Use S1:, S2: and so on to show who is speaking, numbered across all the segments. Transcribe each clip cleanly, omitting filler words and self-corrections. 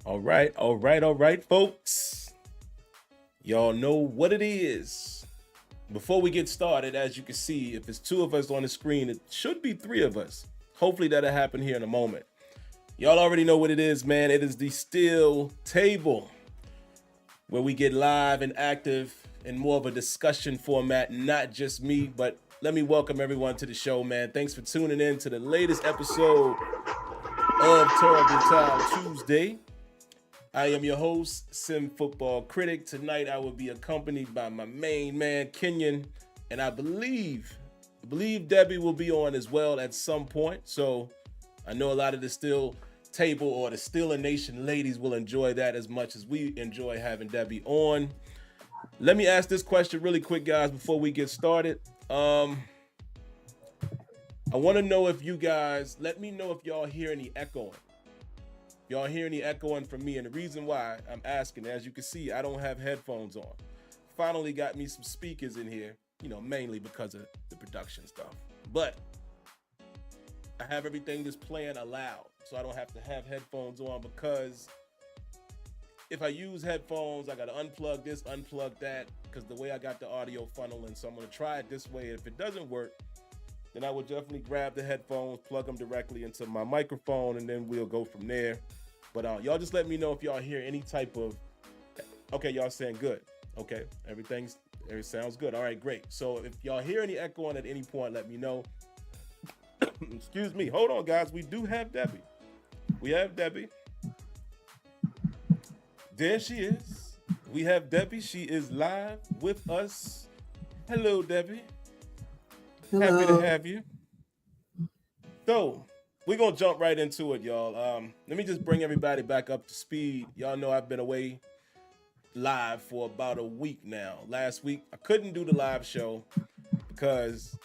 S1: All right, folks. Y'all know what it is. Before we get started, as you can see, if it's two of us on the screen, it should be three of us. Hopefully that'll happen here in a moment. Y'all already know what it is, man. It is the SteelTable, where we get live and active in more of a discussion format, not just me, but let me welcome everyone to the show, man. Thanks for tuning in to the latest episode of Terrible Time Tuesday. I am your host, SimFBallCritic. Tonight I will be accompanied by my main man, Kenyon, and I believe Debbie will be on as well at some point. So I know a lot of the SteelTable or the Steeler Nation ladies will enjoy that as much as we enjoy having Debbie on. Let me ask this question really quick, guys, before we get started. I want to know if you guys, let me know if y'all hear any echoing. Y'all hear any echoing from me? And the reason why I'm asking, as you can see, I don't have headphones on. Finally got me some speakers in here, mainly because of the production stuff. But I have everything just playing aloud, so I don't have to have headphones on, because if I use headphones, I got to unplug this, unplug that, because the way I got the audio funneling. So I'm going to try it this way. If it doesn't work, then I will definitely grab the headphones, plug them directly into my microphone, and then we'll go from there. But y'all just let me know if y'all hear any type of, okay, y'all saying good. Okay, everything sounds good. All right, great. So if y'all hear any echoing at any point, let me know. Excuse me. Hold on, guys. We do have Debbie. We have Debbie. There she is. We have Debbie. She is live with us. Hello, Debbie.
S2: Hello.
S1: Happy to have you. So we're going to jump right into it, y'all. Let me just bring everybody back up to speed. Y'all know I've been away live for about a week now. Last week, I couldn't do the live show because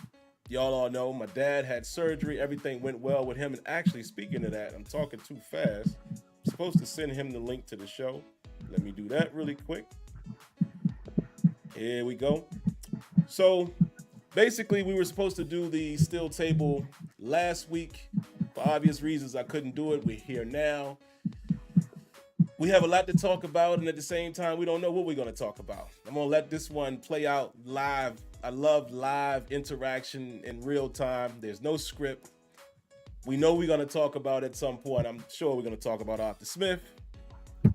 S1: y'all all know my dad had surgery. Everything went well with him. And actually, speaking of that, I'm talking too fast. I'm supposed to send him the link to the show. Let me do that really quick. Here we go. So basically, we were supposed to do the SteelTable last week. For obvious reasons, I couldn't do it. We're here now. We have a lot to talk about, and at the same time, we don't know what we're going to talk about. I'm going to let this one play out live. I love live interaction in real time. There's no script. We know we're going to talk about at some point. I'm sure we're going to talk about Arthur Smith.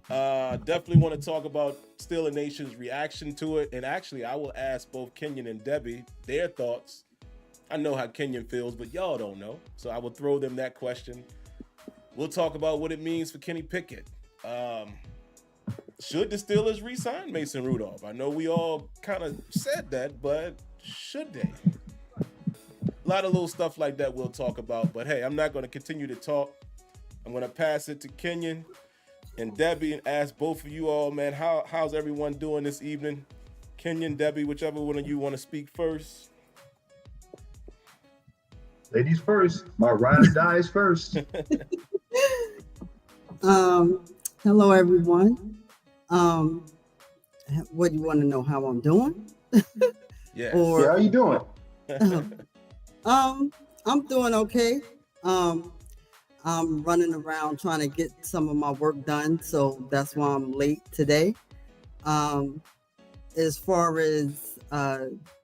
S1: Definitely want to talk about Steeler Nation's reaction to it. And actually, I will ask both Kenyon and Debbie their thoughts. I know how Kenyon feels, but y'all don't know. So I will throw them that question. We'll talk about what it means for Kenny Pickett. Should the Steelers re-sign Mason Rudolph? I know we all kind of said that, but should they? A lot of little stuff like that we'll talk about. But hey, I'm not going to continue to talk. I'm going to pass it to Kenyon and Debbie and ask both of you all, man, how's everyone doing this evening? Kenyon, Debbie, whichever one of you want to speak first.
S3: Ladies first. My ride or die is first.
S2: Hello everyone. What do you want to know, how I'm doing?
S1: Yeah.
S3: Yeah, how you doing?
S2: I'm doing okay. I'm running around trying to get some of my work done, so that's why I'm late today. As far as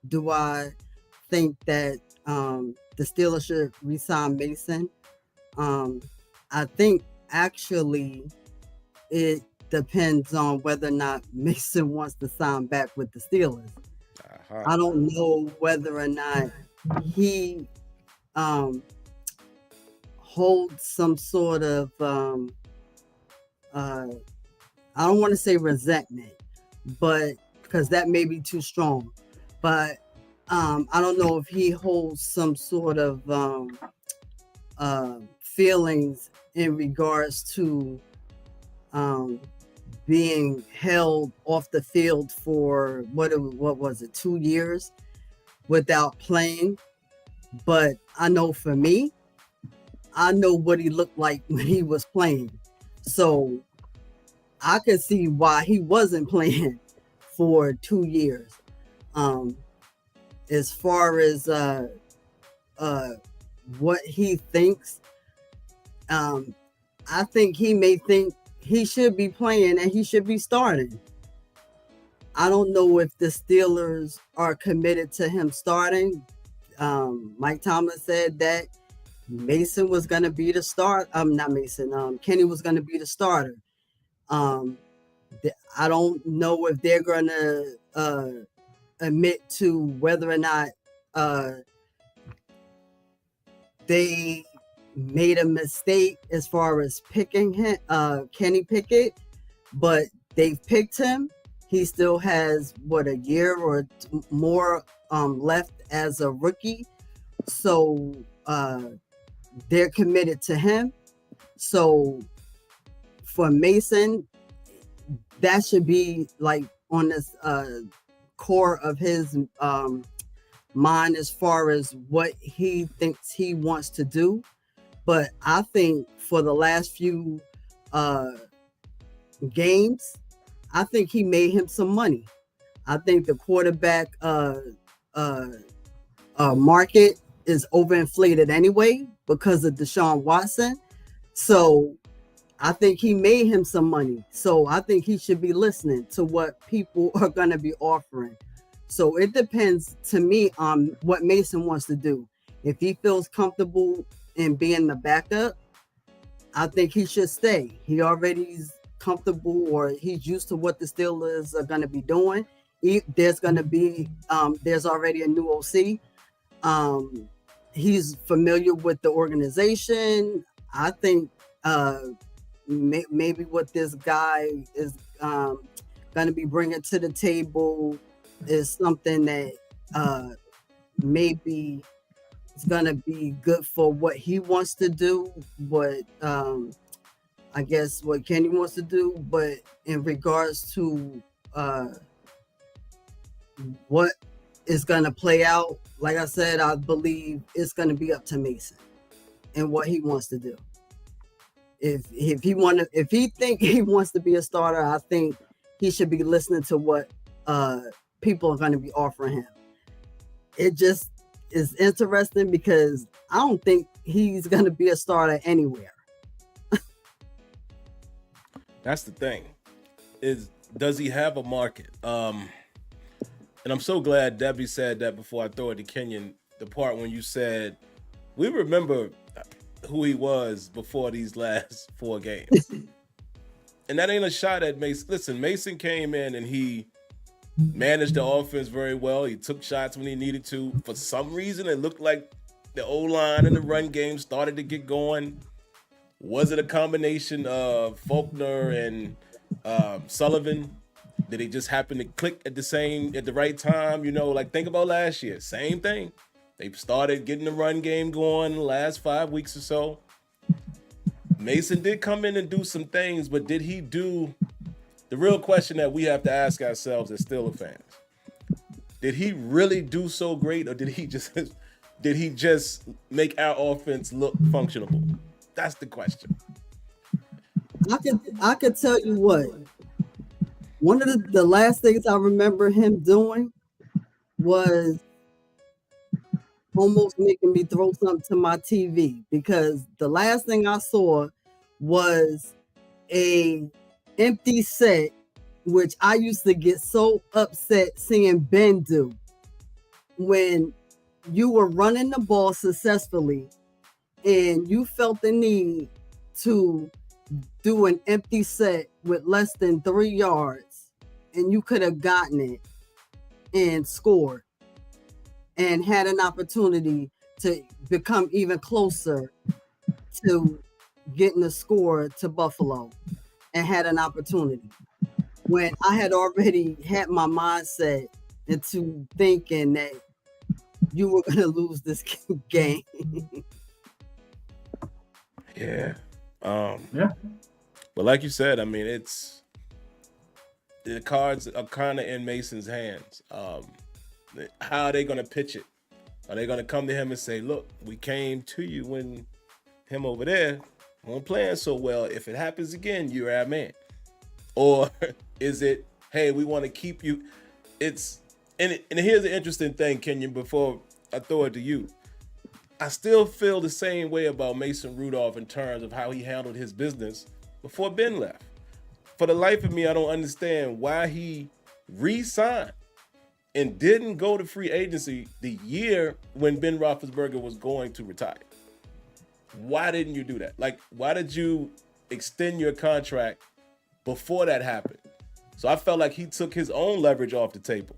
S2: do I think that the Steelers should re-sign Mason? I think actually it depends on whether or not Mason wants to sign back with the Steelers.
S1: Uh-huh.
S2: I don't know whether or not he holds some sort of I don't want to say resentment, but because that may be too strong, but I don't know if he holds some sort of feelings in regards to being held off the field for what was it, 2 years without playing. But I know for me, I know what he looked like when he was playing. So I could see why he wasn't playing for 2 years. As far as what he thinks, I think he may think he should be playing and he should be starting. I don't know if the Steelers are committed to him starting. Mike Thomas said that Mason was going to be the start. Not Mason. Kenny was going to be the starter. I don't know if they're going to admit to whether or not they made a mistake as far as picking him, Kenny Pickett, but they've picked him. He still has a year or more left as a rookie, so they're committed to him. So for Mason, that should be like on this core of his mind as far as what he thinks he wants to do. But I think for the last few games, I think he made him some money. I think the quarterback market is overinflated anyway because of Deshaun Watson. So I think he made him some money. So I think he should be listening to what people are going to be offering. So it depends to me on what Mason wants to do. If he feels comfortable in being the backup, I think he should stay. He already is comfortable, or he's used to what the Steelers are going to be doing. There's going to be, there's already a new OC. He's familiar with the organization. I think maybe what this guy is going to be bringing to the table is something that maybe is going to be good for what he wants to do, but I guess what Kenny wants to do. But in regards to what is going to play out, like I said, I believe it's going to be up to Mason and what he wants to do. If he think he wants to be a starter, I think he should be listening to what people are going to be offering him. It just is interesting because I don't think he's going to be a starter anywhere.
S1: That's the thing. Does he have a market? And I'm so glad Debbie said that before I throw it to Kenyon. The part when you said, we remember who he was before these last 4 games. And that ain't a shot at Mason. Listen, Mason came in and he managed the offense very well. He took shots when he needed to. For some reason, it looked like the O-line and the run game started to get going. Was it a combination of Faulkner and Sullivan? Did it just happen to click at the right time? You know, like think about last year. Same thing. They started getting the run game going in the last 5 weeks or so. Mason did come in and do some things, but did he do the real question that we have to ask ourselves as Steelers fans? Did he really do so great, or did he just make our offense look functionable? That's the question.
S2: I could tell you what. One of the last things I remember him doing was almost making me throw something to my TV, because the last thing I saw was a empty set, which I used to get so upset seeing Ben do. When you were running the ball successfully and you felt the need to do an empty set with less than 3 yards, and you could have gotten it and scored and had an opportunity to become even closer to getting a score to Buffalo, and had an opportunity. When I had already had my mindset into thinking that you were going to lose this game.
S1: Yeah.
S3: Yeah.
S1: But like you said, I mean, the cards are kind of in Mason's hands. How are they going to pitch it? Are they going to come to him and say, look, we came to you when him over there wasn't playing so well. If it happens again, you're our man. Or is it, hey, we want to keep you? And here's the interesting thing, Kenyon, before I throw it to you. I still feel the same way about Mason Rudolph in terms of how he handled his business before Ben left. for the life of me, I don't understand why he re-signed and didn't go to free agency the year when Ben Roethlisberger was going to retire. Why didn't you do that? Like, why did you extend your contract before that happened? So I felt like he took his own leverage off the table.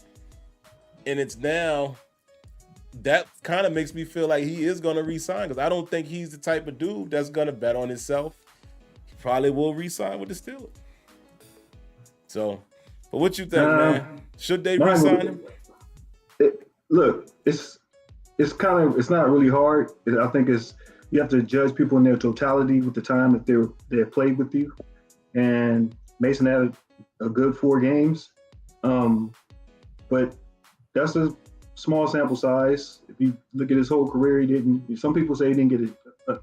S1: And it's now, that kind of makes me feel like he is going to re-sign, because I don't think he's the type of dude that's going to bet on himself. He probably will re-sign with the Steelers. So, but what you think, man? Should they re-sign him?
S3: Look, it's not really hard. I think you have to judge people in their totality with the time that they have played with you. And Mason had a good 4 games, but that's a small sample size. If you look at his whole career, he didn't. Some people say he didn't get a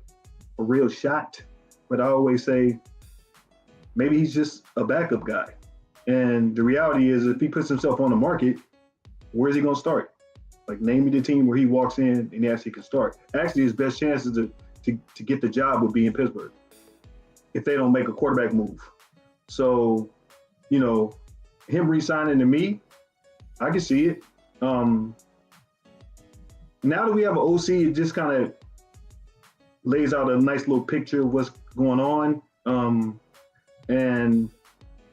S3: real shot, but I always say maybe he's just a backup guy. And the reality is, if he puts himself on the market, where's he going to start? Like, name me the team where he walks in and he actually can start. Actually, his best chances to get the job would be in Pittsburgh if they don't make a quarterback move. So, him re-signing to me, I can see it. Now that we have an OC, it just kind of lays out a nice little picture of what's going on. And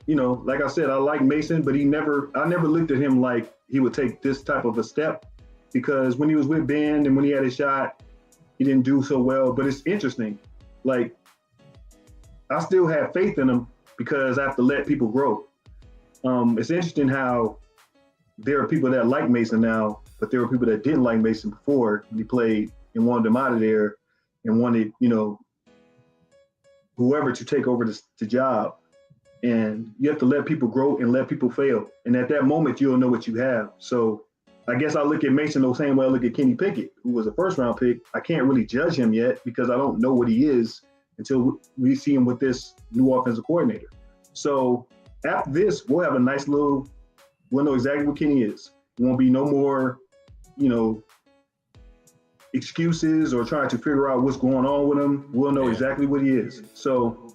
S3: like I said, I like Mason, but I never looked at him like he would take this type of a step, because when he was with Ben and when he had a shot, he didn't do so well. But it's interesting. Like, I still have faith in him because I have to let people grow. It's interesting how there are people that like Mason now, but there were people that didn't like Mason before when he played and wanted him out of there and wanted, whoever to take over the job. And you have to let people grow and let people fail. And at that moment, you'll know what you have. So I guess I look at Mason the same way I look at Kenny Pickett, who was a first-round pick. I can't really judge him yet because I don't know what he is until we see him with this new offensive coordinator. So after this, we'll have a nice we'll know exactly what Kenny is. There won't be no more, excuses or trying to figure out what's going on with him. We'll know exactly what he is. So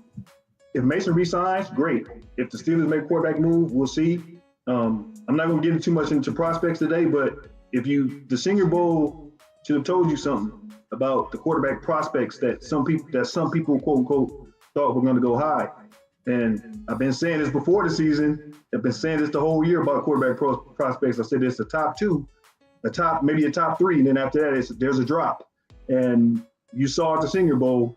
S3: if Mason resigns, great. If the Steelers make a quarterback move, we'll see. I'm not going to get too much into prospects today, but the Senior Bowl should have told you something about the quarterback prospects that some people quote unquote thought were going to go high. And I've been saying this before the season. I've been saying this the whole year about quarterback prospects. I said it's the top 2, maybe a top 3, and then after that, there's a drop. And you saw at the Senior Bowl,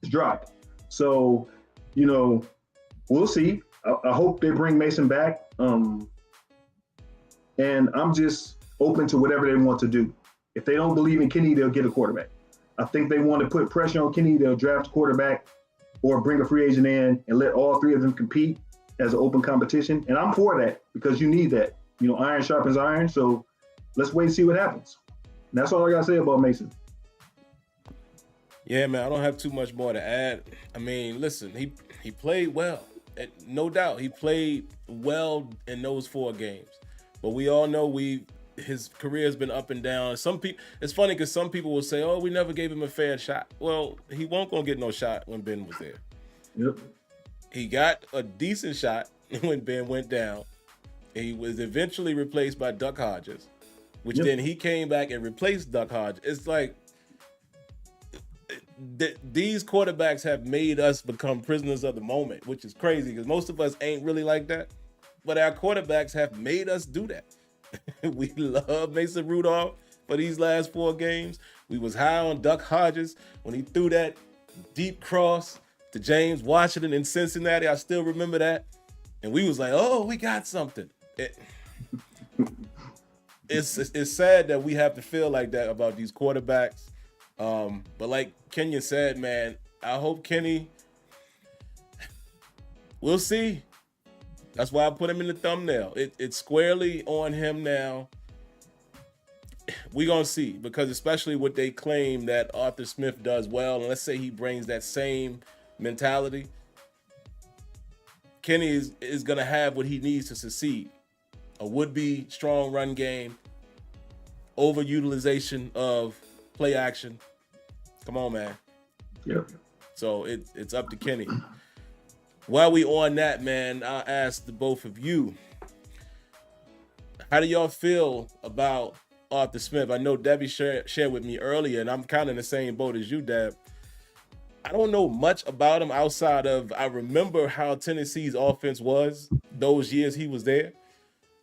S3: it's dropped. So, we'll see. I hope they bring Mason back. And I'm just open to whatever they want to do. If they don't believe in Kenny, they'll get a quarterback. I think they want to put pressure on Kenny. They'll draft a quarterback or bring a free agent in and let all 3 of them compete as an open competition. And I'm for that because you need that. Iron sharpens iron. So let's wait and see what happens. And that's all I got to say about Mason.
S1: Yeah, man, I don't have too much more to add. I mean, listen, he played well. No doubt, he played well in those 4 games. But we all know his career has been up and down. It's funny because some people will say, "Oh, we never gave him a fair shot." Well, he won't gonna get no shot when Ben was there.
S3: Yep.
S1: He got a decent shot when Ben went down. He was eventually replaced by Duck Hodges, which then he came back and replaced Duck Hodges. It's like these quarterbacks have made us become prisoners of the moment, which is crazy because most of us ain't really like that. But our quarterbacks have made us do that. We love Mason Rudolph for these last 4 games. We was high on Duck Hodges when he threw that deep cross to James Washington in Cincinnati. I still remember that. And we was like, oh, we got something. It's sad that we have to feel like that about these quarterbacks. But like Kenya said, man, I hope Kenny, we'll see. That's why I put him in the thumbnail. It's squarely on him now. We're going to see, because especially what they claim that Arthur Smith does well, and let's say he brings that same mentality, Kenny is going to have what he needs to succeed. A would-be strong run game, overutilization of play action. Come on, man.
S3: Yep.
S1: So it's up to Kenny. while we on that, man, I'll ask the both of you, how do y'all feel about Arthur Smith? I know Debbie shared with me earlier, and I'm kind of in the same boat as you, Deb. I don't know much about him outside of I remember how Tennessee's offense was those years he was there.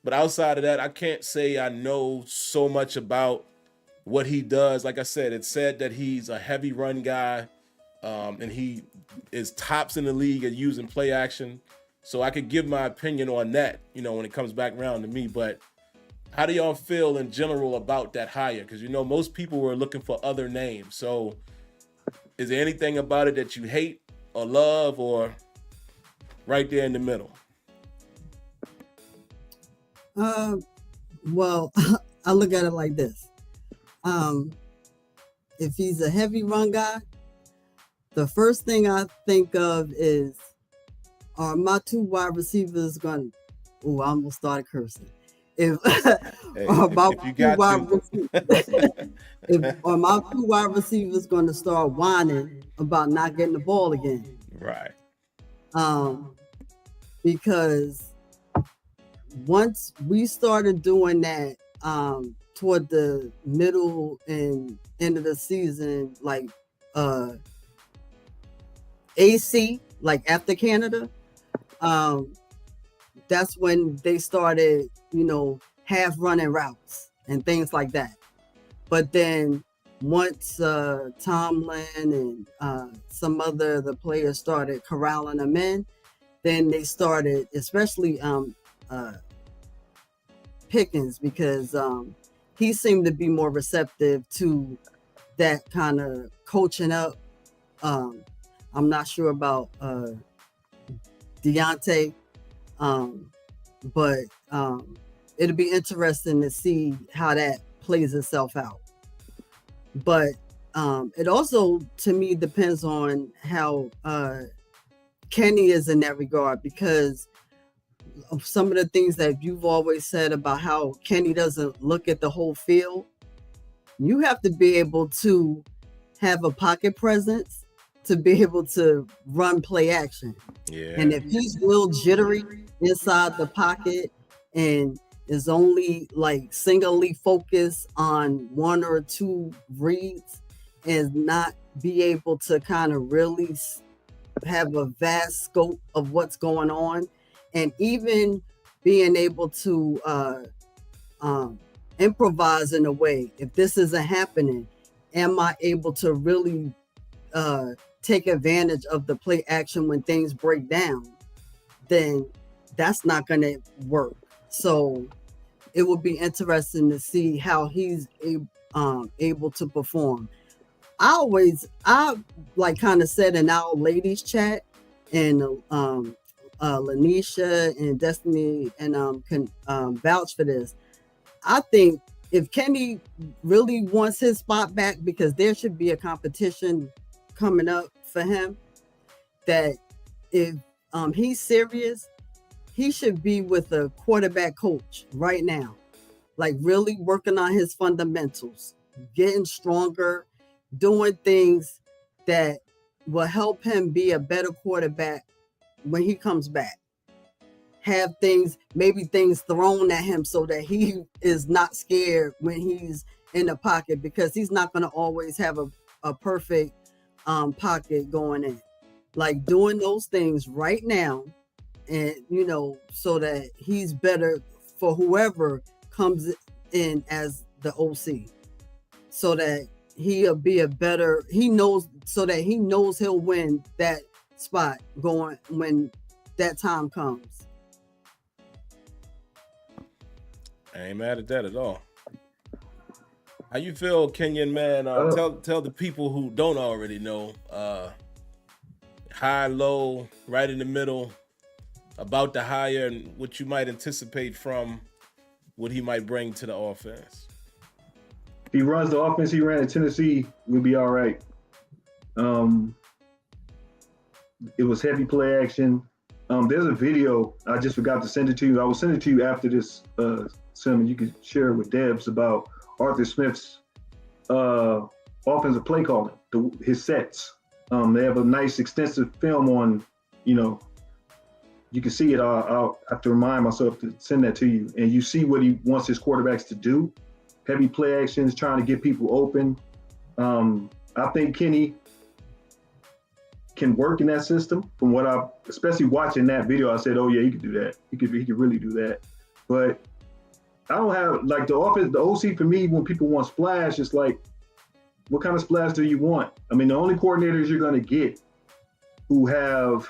S1: But outside of that, I can't say I know so much about what he does. Like I said, it's said that he's a heavy run guy, and he is tops in the league at using play action. So I could give my opinion on that, when it comes back around to me. But how do y'all feel in general about that hire? Because, most people were looking for other names. So is there anything about it that you hate or love or right there in the middle?
S2: Well, I look at it like this. If he's a heavy run guy, the first thing I think of is, are my two wide receivers going to, I almost started cursing. If my two wide receivers going to start whining about not getting the ball again.
S1: Right.
S2: Because once we started doing that toward the middle and end of the season, like AC, like after Canada, that's when they started, half running routes and things like that. But then once Tomlin and some other the players started corralling them in, then they started, especially Pickens, because he seemed to be more receptive to that kind of coaching up. I'm not sure about Deontay, but it'll be interesting to see how that plays itself out. But it also, to me, depends on how Kenny is in that regard, because of some of the things that you've always said about how Kenny doesn't look at the whole field. You have to be able to have a pocket presence to be able to run play action.
S1: Yeah.
S2: And if he's real jittery inside the pocket and is only like singly focused on one or two reads and not be able to kind of really have a vast scope of what's going on, and even being able to improvise in a way, if this isn't happening, am I able to really take advantage of the play action when things break down? Then that's not going to work. So it would be interesting to see how he's able to perform. I like kind of said in our ladies chat, and Lanisha and Destiny and can vouch for this. I think if Kenny really wants his spot back, because there should be a competition coming up for him, that if he's serious, he should be with a quarterback coach right now, like really working on his fundamentals, getting stronger, doing things that will help him be a better quarterback when he comes back. Have maybe things thrown at him so that he is not scared when he's in the pocket, because he's not going to always have a perfect pocket going in. Like doing those things right now, and so that he's better for whoever comes in as the OC, so that he'll be so that he knows he'll win that spot going when that time comes.
S1: I ain't mad at that at all. How you feel, Kenyan man? Tell the people who don't already know, high, low, right in the middle, about the hire and what you might anticipate from what he might bring to the offense.
S3: If he runs the offense he ran at Tennessee, we'll be all right. It was heavy play action. There's a video, I just forgot to send it to you. I will send it to you after this, Sim, and you can share it with Debs about Arthur Smith's offensive play calling, his sets. They have a nice extensive film on, You can see it. I'll have to remind myself to send that to you, and you see what he wants his quarterbacks to do. Heavy play actions, trying to get people open. I think Kenny can work in that system. From what especially watching that video, I said, "Oh yeah, he could do that. He could really do that." But I don't have like the offense. The OC for me, when people want splash, it's like, what kind of splash do you want? I mean, the only coordinators you're going to get who have,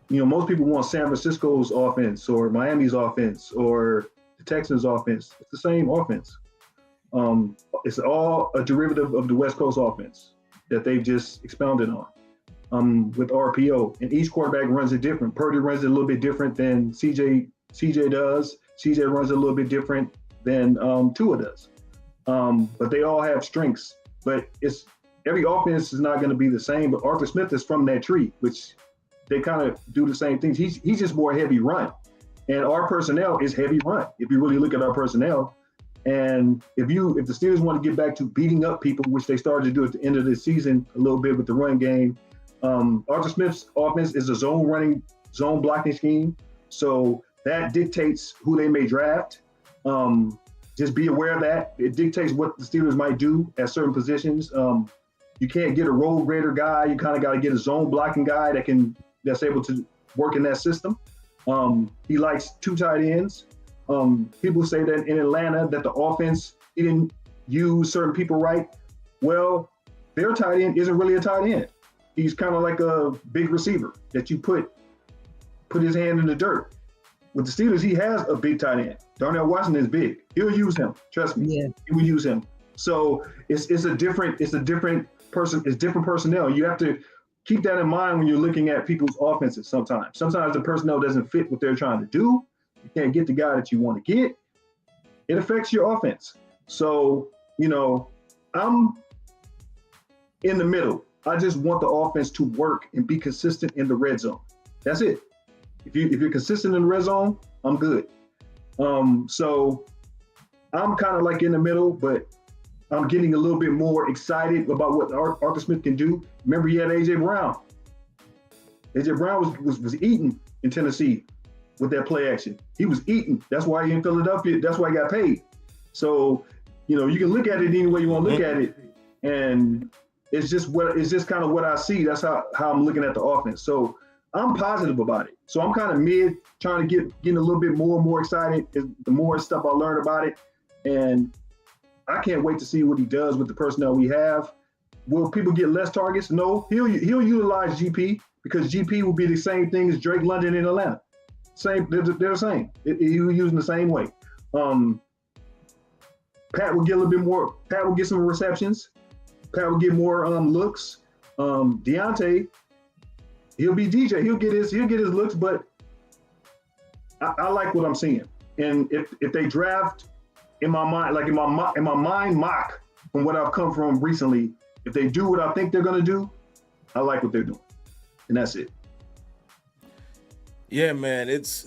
S3: most people want San Francisco's offense or Miami's offense or the Texans' offense. It's the same offense. It's all a derivative of the West Coast offense that they've just expounded on with RPO. And each quarterback runs it different. Purdy runs it a little bit different than CJ does. CJ runs it a little bit different than Tua does. But they all have strengths. But every offense is not going to be the same. But Arthur Smith is from that tree, which they kind of do the same things. He's just more heavy run. And our personnel is heavy run. If you really look at our personnel, and if the Steelers want to get back to beating up people, which they started to do at the end of the season a little bit with the run game, Arthur Smith's offense is a zone blocking scheme. So that dictates who they may draft. Just be aware of that. It dictates what the Steelers might do at certain positions. You can't get a road grader guy. You kind of got to get a zone blocking guy that's able to work in that system. He likes 2 tight ends. People say that in Atlanta that the offense didn't use certain people right. Well, their tight end isn't really a tight end. He's kind of like a big receiver that you put his hand in the dirt. With the Steelers, he has a big tight end. Darnell Washington is big. He'll use him. Trust me. Yeah. He will use him. So it's a different person. It's different personnel. You have to keep that in mind when you're looking at people's offenses. Sometimes the personnel doesn't fit what they're trying to do. You can't get the guy that you want to get. It affects your offense. So, I'm in the middle. I just want the offense to work and be consistent in the red zone. That's it. If you're consistent in the red zone, I'm good. So I'm kind of like in the middle, but I'm getting a little bit more excited about what Arthur Smith can do. Remember, he had A.J. Brown. A.J. Brown was eating in Tennessee with that play action. He was eating. That's why he in Philadelphia. That's why he got paid. So, you can look at it any way you want to look at it. And it's just kind of what I see. That's how I'm looking at the offense. So I'm positive about it. So I'm kind of mid, trying to getting a little bit more and more excited the more stuff I learn about it. And I can't wait to see what he does with the personnel we have. Will people get less targets? No. He'll utilize GP because GP will be the same thing as Drake London in Atlanta. Same, they're the same. He was using the same way. Pat will get a little bit more. Pat will get some receptions. Pat will get more looks. Deontay, he'll be DJ. He'll get his looks, but I like what I'm seeing. And if they draft in my mind, like in my mind mock from what I've come from recently, if they do what I think they're gonna do, I like what they're doing, and that's it.
S1: Yeah, man. It's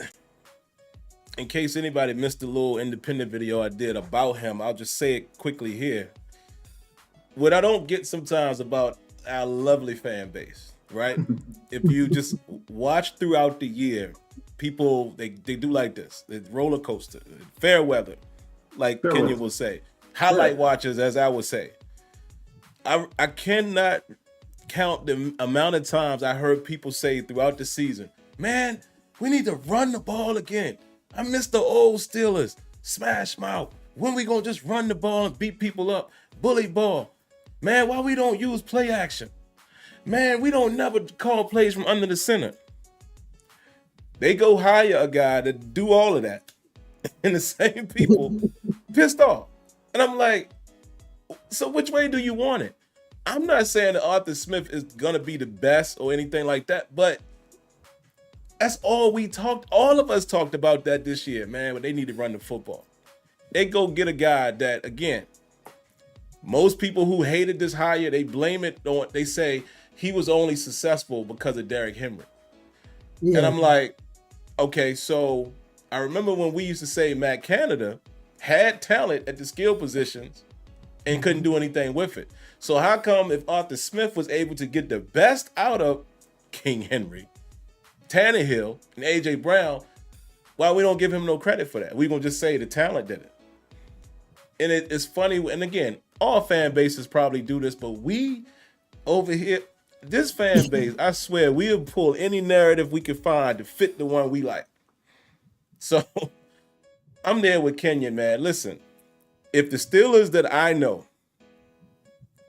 S1: in case anybody missed the little independent video I did about him. I'll just say it quickly here. What I don't get sometimes about our lovely fan base, right? If you just watch throughout the year, people they do like this. The roller coaster, fair weather, like Kenya will say. Highlight watchers, as I would say. I cannot count the amount of times I heard people say throughout the season, man, we need to run the ball again. I miss the old Steelers. Smash mouth. When we gonna just run the ball and beat people up? Bully ball. Man, why we don't use play action? Man, we don't never call plays from under the center. They go hire a guy to do all of that. And the same people pissed off. And I'm like, so which way do you want it? I'm not saying that Arthur Smith is gonna be the best or anything like that, but that's all all of us talked about that this year, man, but they need to run the football. They go get a guy that, again, most people who hated this hire, they blame it on, they say he was only successful because of Derrick Henry. Yeah. And I'm like, okay, so I remember when we used to say Matt Canada had talent at the skill positions and couldn't do anything with it. So how come if Arthur Smith was able to get the best out of King Henry, Tannehill and A.J. Brown, why we don't give him no credit for that? We're going to just say the talent did it. And it's funny, and again, all fan bases probably do this, but we over here, this fan base, I swear, we'll pull any narrative we can find to fit the one we like. So I'm there with Kenyon, man. Listen, if the Steelers that I know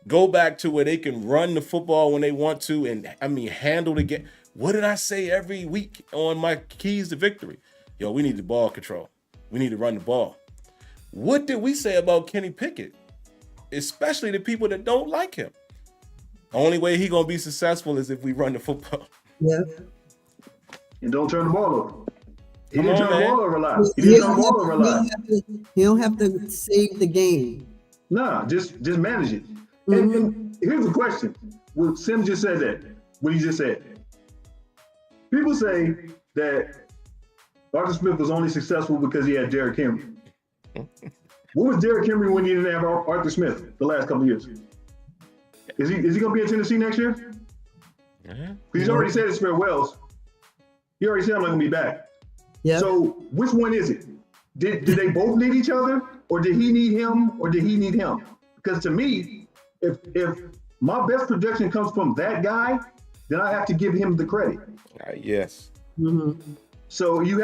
S1: go back to where they can run the football when they want to and, handle the game, what did I say every week on my keys to victory? Yo, we need the ball control. We need to run the ball. What did we say about Kenny Pickett? Especially the people that don't like him. The only way he gonna be successful is if we run the football.
S2: Yeah.
S3: And don't turn the ball over. He
S1: Come
S3: didn't
S1: on,
S3: turn the
S1: man.
S3: ball over a lot. He didn't turn the ball over a lot.
S2: He don't have to save the game.
S3: Nah, just manage it. And here's the question. Well, Sim just said that. What he just said. People say that Arthur Smith was only successful because he had Derrick Henry. What was Derrick Henry when he didn't have Arthur Smith the last couple of years? Is he going to be in Tennessee next year? He's already said his farewells. He already said I'm not going to be back.
S2: Yeah.
S3: So which one is it? Did they both need each other, or did he need him, or did he need him? Because to me, if my best projection comes from that guy, then I have to give him the credit.
S1: Yes.
S2: Mm-hmm.
S3: So you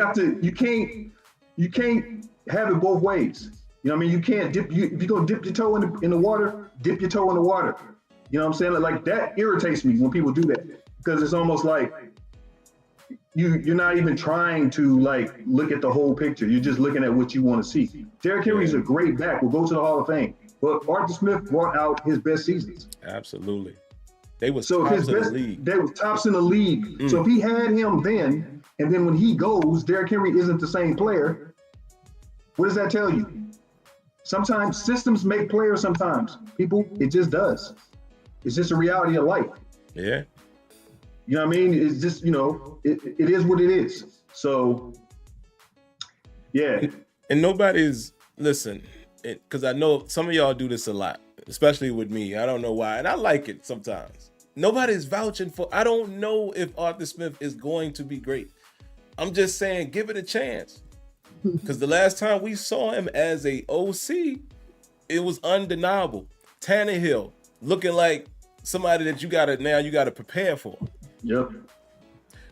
S3: can't have it both ways. You know what I mean? You can't if you're gonna dip your toe in the water, dip your toe in the water. You know what I'm saying? Like that irritates me when people do that, because it's almost like you're not even trying to like look at the whole picture. You're just looking at what you want to see. Derrick Henry's a great back. Will go to the Hall of Fame. But Arthur Smith brought out his best seasons.
S1: Absolutely. They was
S3: so
S1: tops in the league.
S3: They were tops in the league. So if he had him then, and then when he goes, Derrick Henry isn't the same player, what does that tell you? Sometimes systems make players sometimes. People, it just does. It's just a reality of life.
S1: Yeah.
S3: You know what I mean? It's just, it is what it is. So, yeah.
S1: And nobody's, listen, because I know some of y'all do this a lot, especially with me. I don't know why. And I like it sometimes. Nobody's vouching for, I don't know if Arthur Smith is going to be great. I'm just saying, give it a chance. Because the last time we saw him as a OC, it was undeniable. Tannehill looking like somebody that you gotta prepare for.
S3: Yep.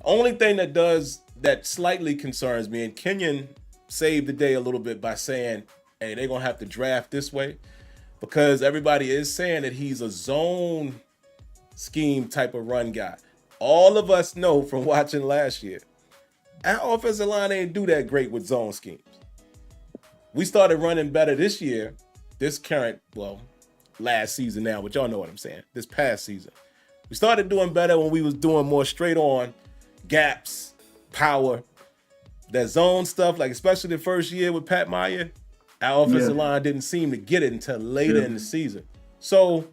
S1: Only thing that slightly concerns me, and Kenyon saved the day a little bit by saying, hey, they're gonna have to draft this way, because everybody is saying that he's a zone scheme type of run guy. All of us know from watching last year, our offensive line ain't do that great with zone schemes. We started running better this year, last season now, but y'all know what I'm saying, this past season. We started doing better when we was doing more straight on gaps, power, that zone stuff, like especially the first year with Pat Meyer, our offensive line didn't seem to get it until later in the season. So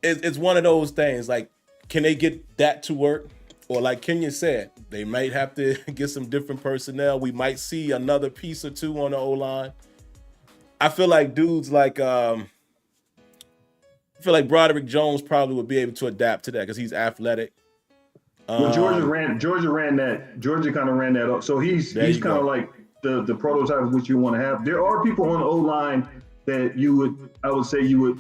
S1: it's one of those things, like, can they get that to work? Or like Kenyon said, they might have to get some different personnel. We might see another piece or two on the O-line. I feel like dudes like Broderick Jones probably would be able to adapt to that because he's athletic.
S3: Well, Georgia ran that. Georgia kind of ran that up. So he's kind of like the prototype of what you want to have. There are people on the O-line that I would say you would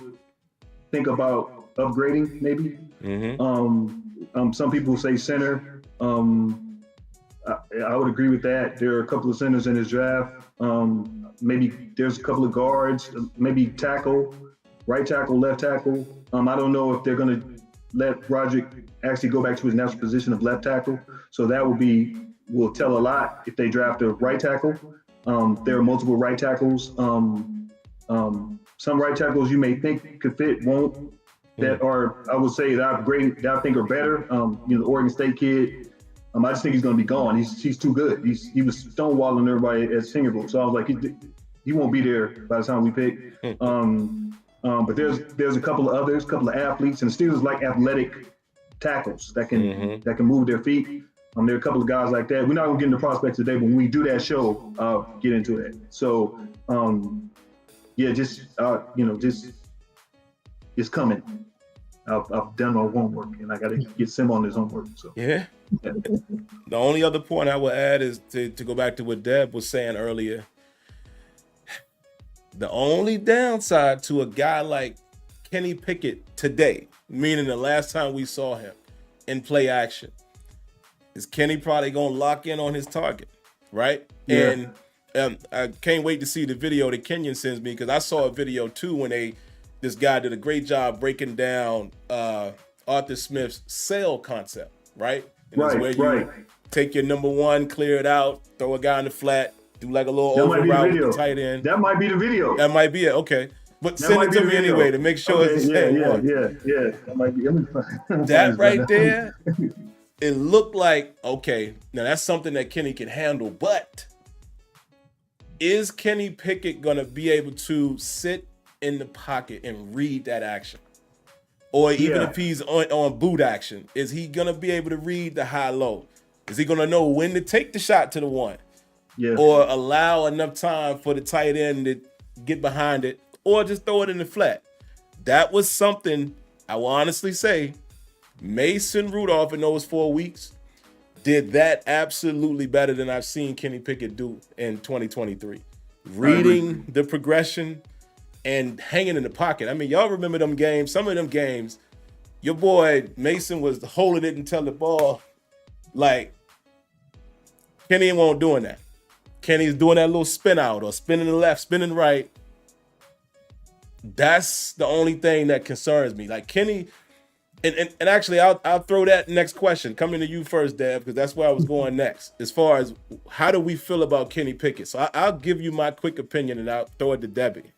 S3: think about upgrading maybe. Mm-hmm. Some people say center. I would agree with that. There are a couple of centers in this draft. Maybe there's a couple of guards, maybe tackle, right tackle, left tackle. I don't know if they're going to let Broderick actually go back to his natural position of left tackle. So that will tell a lot if they draft a right tackle. There are multiple right tackles. Some right tackles you may think could fit, won't. That are, I would say, that I think are better. The Oregon State kid, I just think he's going to be gone. He's too good. He was stonewalling everybody at Senior Bowl. So I was like, he won't be there by the time we pick. But there's a couple of athletes, and the Steelers like athletic tackles that can move their feet. There are a couple of guys like that. We're not going to get into prospects today, but when we do that show, I'll get into it. So, it's coming. I've done my homework, and I got to get Sim on his homework. So
S1: Yeah. The only other point I would add is to go back to what Deb was saying earlier. The only downside to a guy like Kenny Pickett today, meaning the last time we saw him in play action, is Kenny probably going to lock in on his target, right?
S3: Yeah.
S1: And I can't wait to see the video that Kenyon sends me, because I saw a video too when this guy did a great job breaking down Arthur Smith's sale concept, right? And it's where you take your number one, clear it out, throw a guy in the flat, do like a little over route with the tight end.
S3: That might be the video.
S1: That might be it. Okay. But send it to me anyway to make sure it's the same one.
S3: Yeah. That might be.
S1: That right there, it looked like, okay, now that's something that Kenny can handle, but is Kenny Pickett going to be able to sit in the pocket and read that action? Or even if he's on boot action, is he going to be able to read the high-low? Is he going to know when to take the shot to the one?
S3: Yeah.
S1: Or allow enough time for the tight end to get behind it, or just throw it in the flat? That was something I will honestly say Mason Rudolph in those 4 weeks did that absolutely better than I've seen Kenny Pickett do in 2023. Reading the progression and hanging in the pocket. I mean, y'all remember them games, some of them games, your boy Mason was holding it until the ball, like, Kenny won't doing that. Kenny's doing that little spin out or spinning to the left, spinning right. That's the only thing that concerns me. Like Kenny, and actually, I'll throw that next question coming to you first, Deb, because that's where I was going next. As far as how do we feel about Kenny Pickett? So I'll give you my quick opinion, and I'll throw it to Debbie.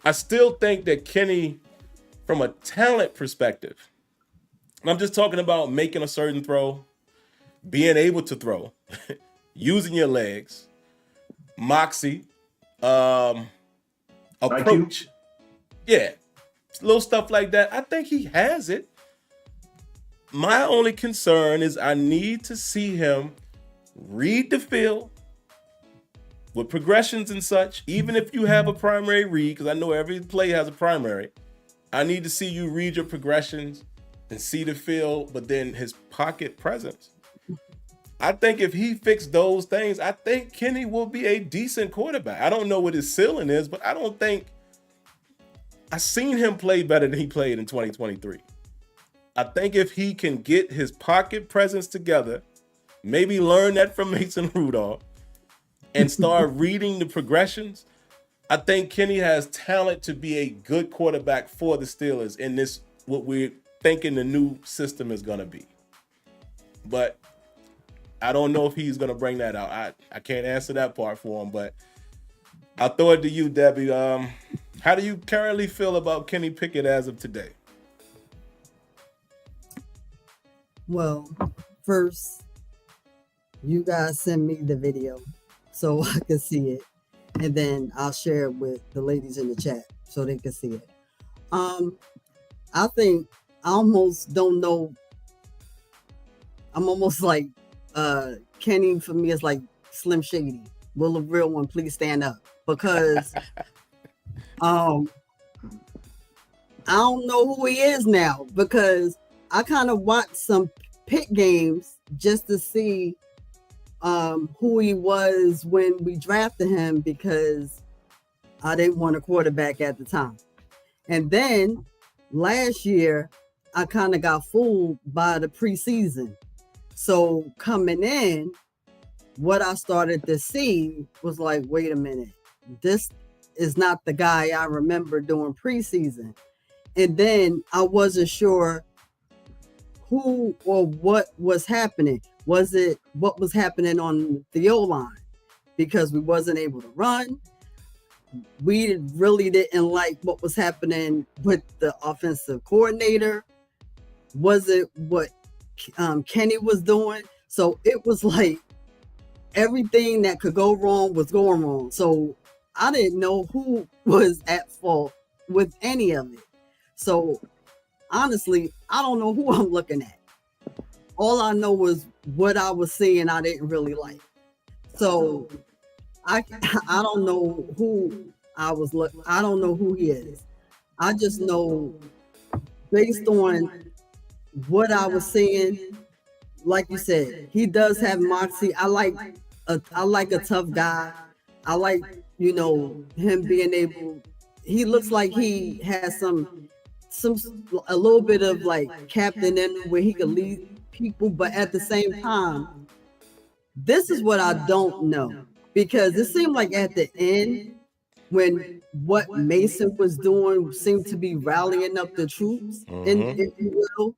S1: I still think that Kenny, from a talent perspective, and I'm just talking about making a certain throw, being able to throw, using your legs, moxie, approach. Yeah, little stuff like that. I think he has it. My only concern is I need to see him read the field with progressions and such. Even if you have a primary read, because I know every play has a primary, I need to see you read your progressions and see the field, but then his pocket presence. I think if he fixed those things, I think Kenny will be a decent quarterback. I don't know what his ceiling is, but I don't think I've seen him play better than he played in 2023. I think if he can get his pocket presence together, maybe learn that from Mason Rudolph, and start reading the progressions, I think Kenny has talent to be a good quarterback for the Steelers in this, what we're thinking the new system is going to be. But I don't know if he's going to bring that out. I can't answer that part for him, but I'll throw it to you, Debbie. How do you currently feel about Kenny Pickett as of today?
S2: Well, first, you guys send me the video so I can see it, and then I'll share it with the ladies in the chat so they can see it. I think I almost don't know. I'm almost like Kenny for me is like Slim Shady. Will a real one please stand up? Because I don't know who he is now, because I kind of watched some Pitt games just to see who he was when we drafted him, because I didn't want a quarterback at the time. And then last year, I kind of got fooled by the preseason. So coming in, what I started to see was like, wait a minute, this is not the guy I remember doing preseason. And then I wasn't sure who or what was happening. Was it what was happening on the O-line? Because we wasn't able to run. We really didn't like what was happening with the offensive coordinator. Was it what Kenny was doing? So it was like everything that could go wrong was going wrong. So I didn't know who was at fault with any of it. So honestly, I don't know who I'm looking at. All I know was what I was seeing I didn't really like. So I don't know who I was looking. I don't know who he is. I just know based on what I was seeing, like you said, he does have moxie. I like a tough guy. I like, him being able. He looks like he has some a little bit of like captain in him where he could lead people, but at the same time, this is what I don't know, because it seemed like at the end when what Mason was doing seemed to be rallying up the troops, and if you will,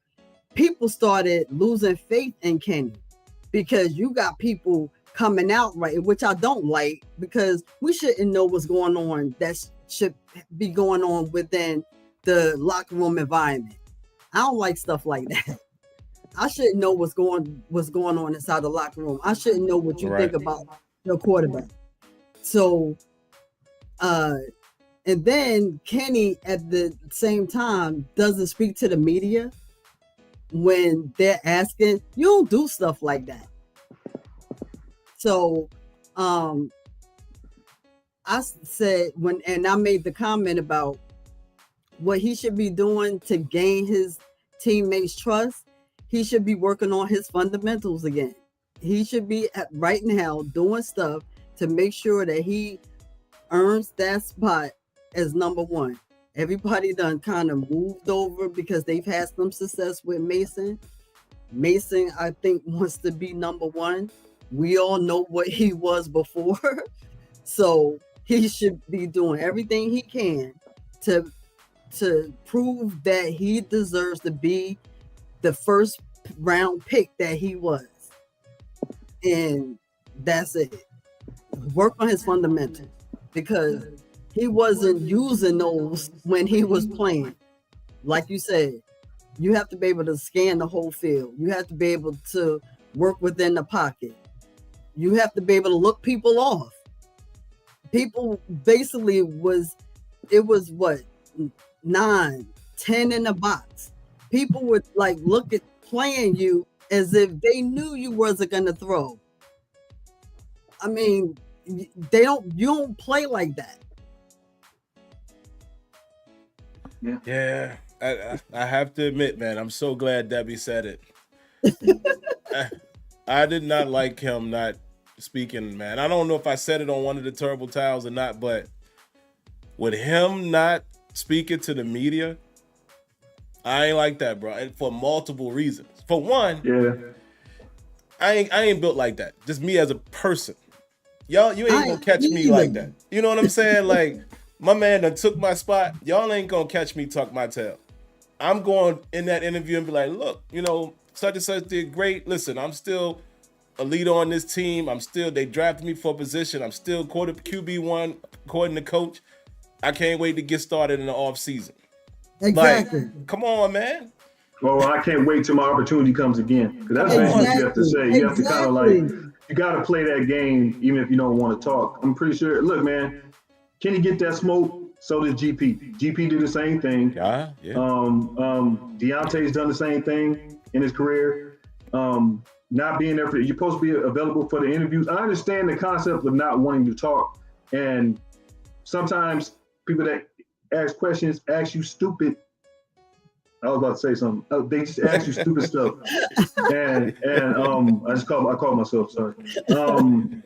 S2: people started losing faith in Kenny, because you got people coming out, right, which I don't like, because we shouldn't know what's going on that should be going on within the locker room environment. I don't like stuff like that. I shouldn't know what's going on inside the locker room. I shouldn't know what you think about your quarterback. So and then Kenny at the same time doesn't speak to the media when they're asking. You don't do stuff like that. So I said and I made the comment about what he should be doing to gain his teammates' trust. He should be working on his fundamentals again. He should be right now doing stuff to make sure that he earns that spot as number one. Everybody done kind of moved over because they've had some success with Mason. Mason, I think, wants to be number one. We all know what he was before. So he should be doing everything he can to prove that he deserves to be the first round pick that he was. And that's it. Work on his fundamentals, because he wasn't using those when he was playing. Like you said, you have to be able to scan the whole field. You have to be able to work within the pocket. You have to be able to look people off. People basically it was what, 9, 10 in the box. People would like look at playing you as if they knew you wasn't gonna throw. I mean, you don't play like that.
S1: Yeah, I have to admit, man, I'm so glad Debbie said it. I did not like him not speaking, man. I don't know if I said it on one of the Terrible Towels or not, but with him not speaking to the media, I ain't like that, bro. And for multiple reasons. For one, I ain't built like that. Just me as a person. Y'all, you ain't gonna catch me like that. You know what I'm saying? Like, my man done took my spot. Y'all ain't gonna catch me tuck my tail. I'm going in that interview and be like, look, such and such did great. Listen, I'm still a leader on this team. They drafted me for a position. I'm still QB1 according to coach. I can't wait to get started in the off season.
S2: Exactly.
S1: Like, come on, man.
S3: Well, I can't wait till my opportunity comes again. Because that's what you have to say. You have to kind of like, you got to play that game even if you don't want to talk. I'm pretty sure. Look, man, can he get that smoke? So does GP. GP did the same thing.
S1: Yeah.
S3: Deontay's done the same thing in his career. Not being there you're supposed to be available for the interviews. I understand the concept of not wanting to talk, and sometimes people that ask questions ask you stupid. I was about to say something. They just ask you stupid stuff, and I called myself sorry.
S1: Like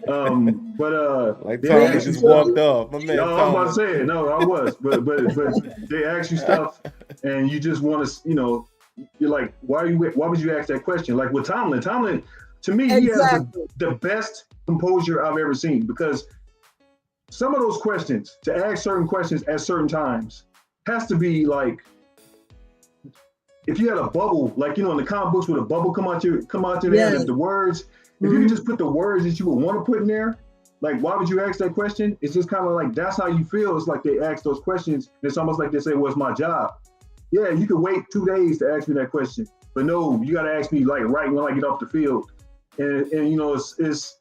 S1: Tom just walked off. My man.
S3: No, I was about to say it. No, I was, but they ask you stuff, and you just want to, you're like, why would you ask that question? Like with Tomlin, to me, he has the best composure I've ever seen, because some of those questions, to ask certain questions at certain times, has to be like, if you had a bubble, like, in the comic books with a bubble come out your head, the words, if you could just put the words that you would want to put in there, like, why would you ask that question? It's just kind of like, that's how you feel. It's like they ask those questions. It's almost like they say, what's my job? Yeah, you could wait 2 days to ask me that question, but no, you got to ask me like right when I get off the field. And it's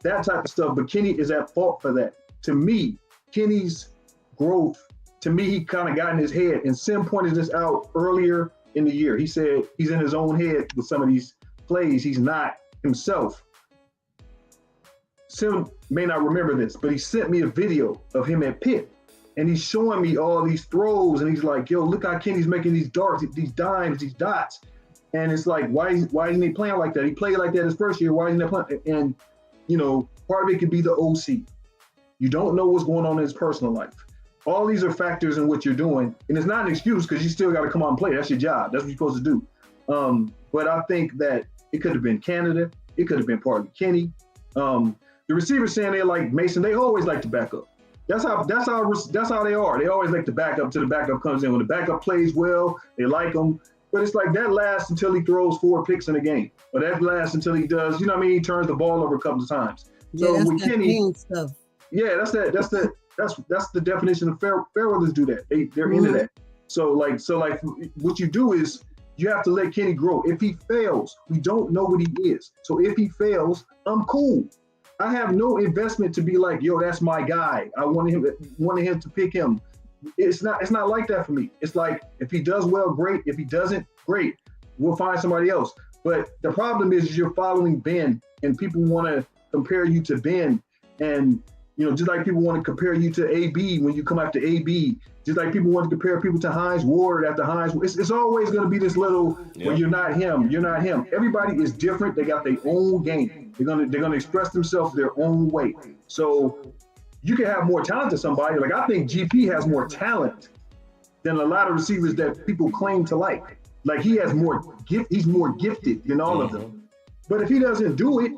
S3: that type of stuff. But Kenny is at fault for that. To me, Kenny's growth, he kind of got in his head. And Sim pointed this out earlier in the year. He said he's in his own head with some of these plays. He's not himself. Sim may not remember this, but he sent me a video of him at Pitt. and he's showing me all these throws, and he's like, yo, look how Kenny's making these darts, these dimes, these dots. And it's like, why isn't he playing like that? He played like that his first year. Why isn't he playing? And, you know, part of it could be the OC. You don't know what's going on in his personal life. All these are factors in what you're doing. And it's not an excuse because you still got to come out and play. That's your job. That's what you're supposed to do. But I think that it could have been Canada. It could have been partly Kenny. The receivers saying they like Mason, they always like to back up. That's how they are. They always like to back up till the backup comes in. When the backup plays well, they like them. But it's like that lasts until he throws 4 picks in a game. Or that lasts until he does, you know what I mean? He turns the ball over a couple of times.
S2: Yeah,
S3: so
S2: that's
S3: with
S2: that
S3: Kenny,
S2: stuff.
S3: yeah, that's the definition of fair weathers do that. They're into that. So like what you do is you have to let Kenny grow. If he fails, we don't know what he is. So if he fails, I'm cool. I have no investment to be like, yo, that's my guy. I wanted him to pick him. It's not like that for me. It's like, if he does well, great. If he doesn't, great. We'll find somebody else. But the problem is you're following Ben, and people want to compare you to Ben. And, you know, just like people want to compare you to AB when you come after AB, just like people want to compare people to Hines Ward after Hines. It's always going to be this little, well, you're not him. Everybody is different. They got their own game. They're gonna express themselves their own way. So you can have more talent than somebody. Like, I think GP has more talent than a lot of receivers that people claim to like. Like, he has more gift. He's more gifted than all of them. But if he doesn't do it,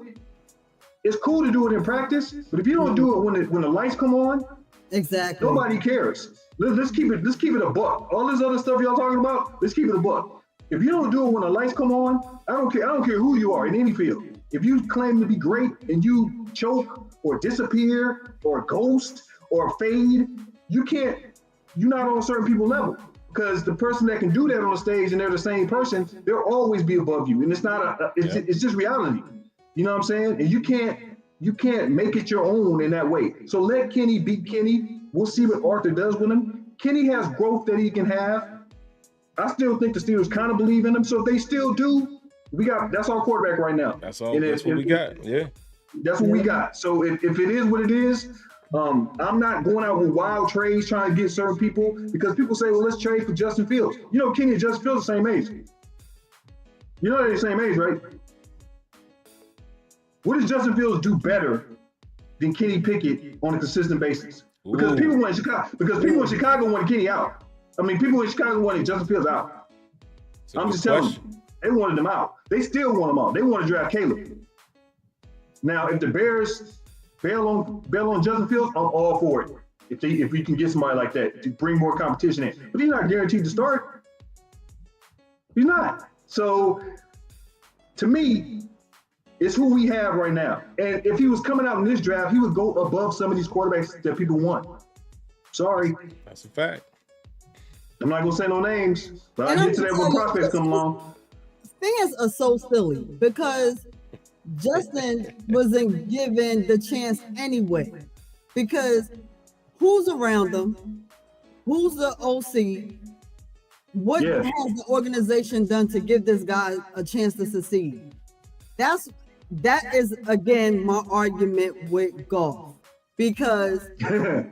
S3: it's cool to do it in practice. But if you don't do it when the lights come on,
S2: exactly,
S3: nobody cares. Let's keep it a buck. All this other stuff y'all talking about, let's keep it a buck. If you don't do it when the lights come on, I don't care who you are in any field. If you claim to be great and you choke or disappear or ghost or fade, you're not on certain people's level, because the person that can do that on the stage and they're the same person, they'll always be above you. And it's not it's just reality. You know what I'm saying? And you can't make it your own in that way. So let Kenny beat Kenny. We'll see what Arthur does with him. Kenny has growth that he can have. I still think the Steelers kind of believe in him. So if they still do, that's our quarterback right now.
S1: That's what we got. Yeah.
S3: That's what we got. So if it is what it is, I'm not going out with wild trades trying to get certain people, because people say, well, let's trade for Justin Fields. You know, Kenny and Justin Fields are the same age. You know they're the same age, right? What does Justin Fields do better than Kenny Pickett on a consistent basis? Because people in Chicago wanted Kenny out. I mean, people in Chicago wanted Justin Fields out. I'm just telling you, they wanted him out. They still want him out. They want to draft Caleb. Now, if the Bears bail on Justin Fields, I'm all for it. If we can get somebody like that to bring more competition in, but he's not guaranteed to start. He's not. So, to me, it's who we have right now. And if he was coming out in this draft, he would go above some of these quarterbacks that people want. Sorry.
S1: That's a fact.
S3: I'm not going to say no names, but I'll get to that when prospects come along.
S2: Fans are so silly because Justin wasn't given the chance anyway. Because who's around him? Who's the OC? What has the organization done to give this guy a chance to succeed? That is again my argument with golf, because
S3: hey,